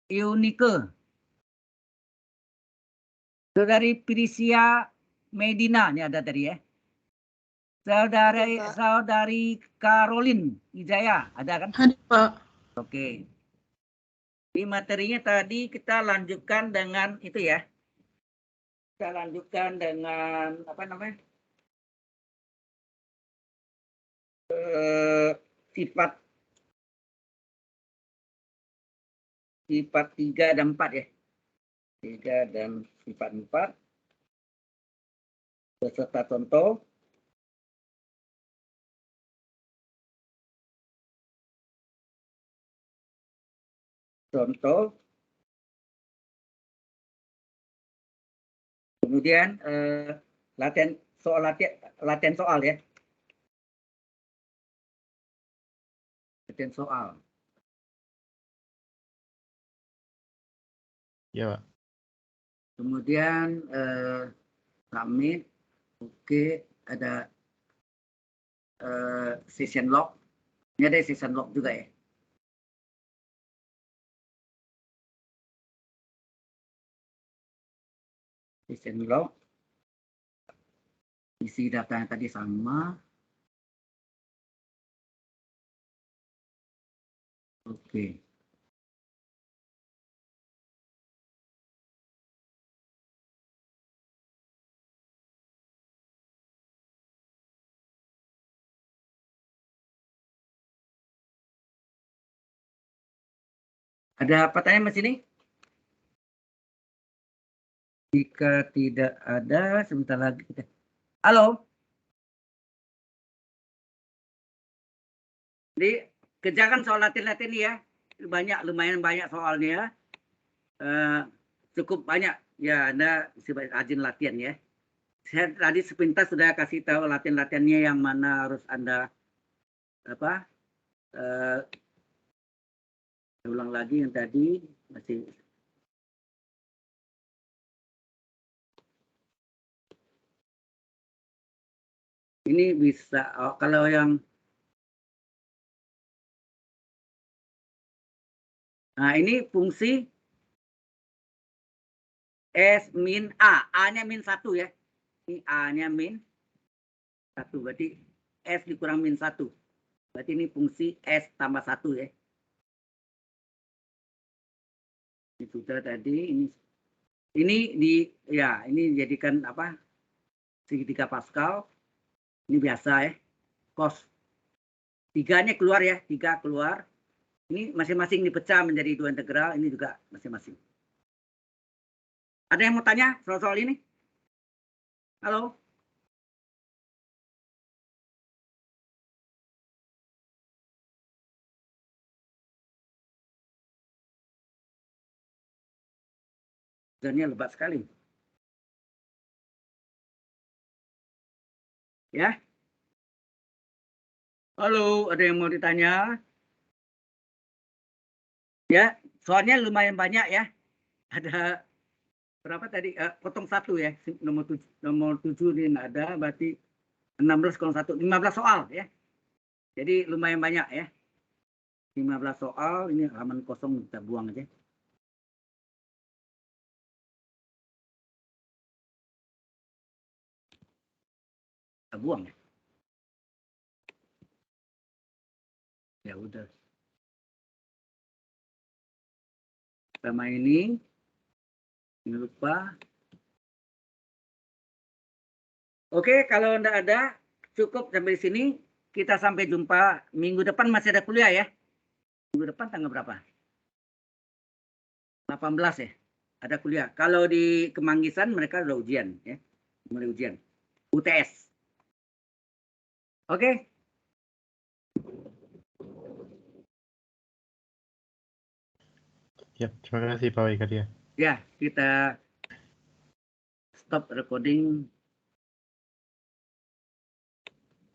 Eunike. Saudari Prisia Medina, ini ada tadi ya. Saudari Caroline Wijaya, ada kan? Hadir, Pak. Oke. Di materinya tadi kita lanjutkan dengan itu ya. Kita lanjutkan dengan apa namanya? Sifat 3 dan 4 ya. 3 dan sifat 4. Beserta contoh. Kemudian latihan soal ya. Latihan soal. Ya, Pak. Kemudian submit. Oke, ada session log. Ini ada session log juga ya. Session log. Isi datanya tadi sama. Oke. Ada pertanyaan di sini? Jika tidak ada, sebentar lagi kita. Halo. Jadi kerjakan soal latihan ini ya. Lumayan banyak soalnya. Cukup banyak ya, Anda rajin latihan ya. Saya tadi sepintas sudah kasih tahu latihan-latihannya yang mana harus Anda ulang lagi yang tadi masih. Ini bisa kalau yang ini fungsi S min A. A-nya min 1 ya. Ini A-nya min 1. Berarti S dikurang min 1. Berarti ini fungsi S tambah 1 ya. Ini sudah tadi. Ini dijadikan apa? Segitiga Pascal. Ini biasa ya. Cos. 3-nya keluar ya. 3 keluar. Ini masing-masing dipecah menjadi 2 integral. Ini juga masing-masing. Ada yang mau tanya soal-soal ini? Halo? Hujannya lebat sekali. Ya? Halo, ada yang mau ditanya? Ya, soalnya lumayan banyak ya. Ada berapa tadi? Potong 1 ya. Nomor 7 ini ada, berarti 16 kurang 1. 15 soal ya. Jadi lumayan banyak ya. 15 soal, ini halaman kosong kita buang aja. Kita buang ya. Ya udah. Sama ini. Jangan lupa. Oke, kalau enggak ada, cukup sampai sini. Kita sampai jumpa minggu depan, masih ada kuliah ya. Minggu depan tanggal berapa? 18 ya. Ada kuliah. Kalau di Kemanggisan mereka udah ujian ya. Mulai ujian. UTS. Oke. Ya, terima kasih Pak Wika. Ya, kita stop recording.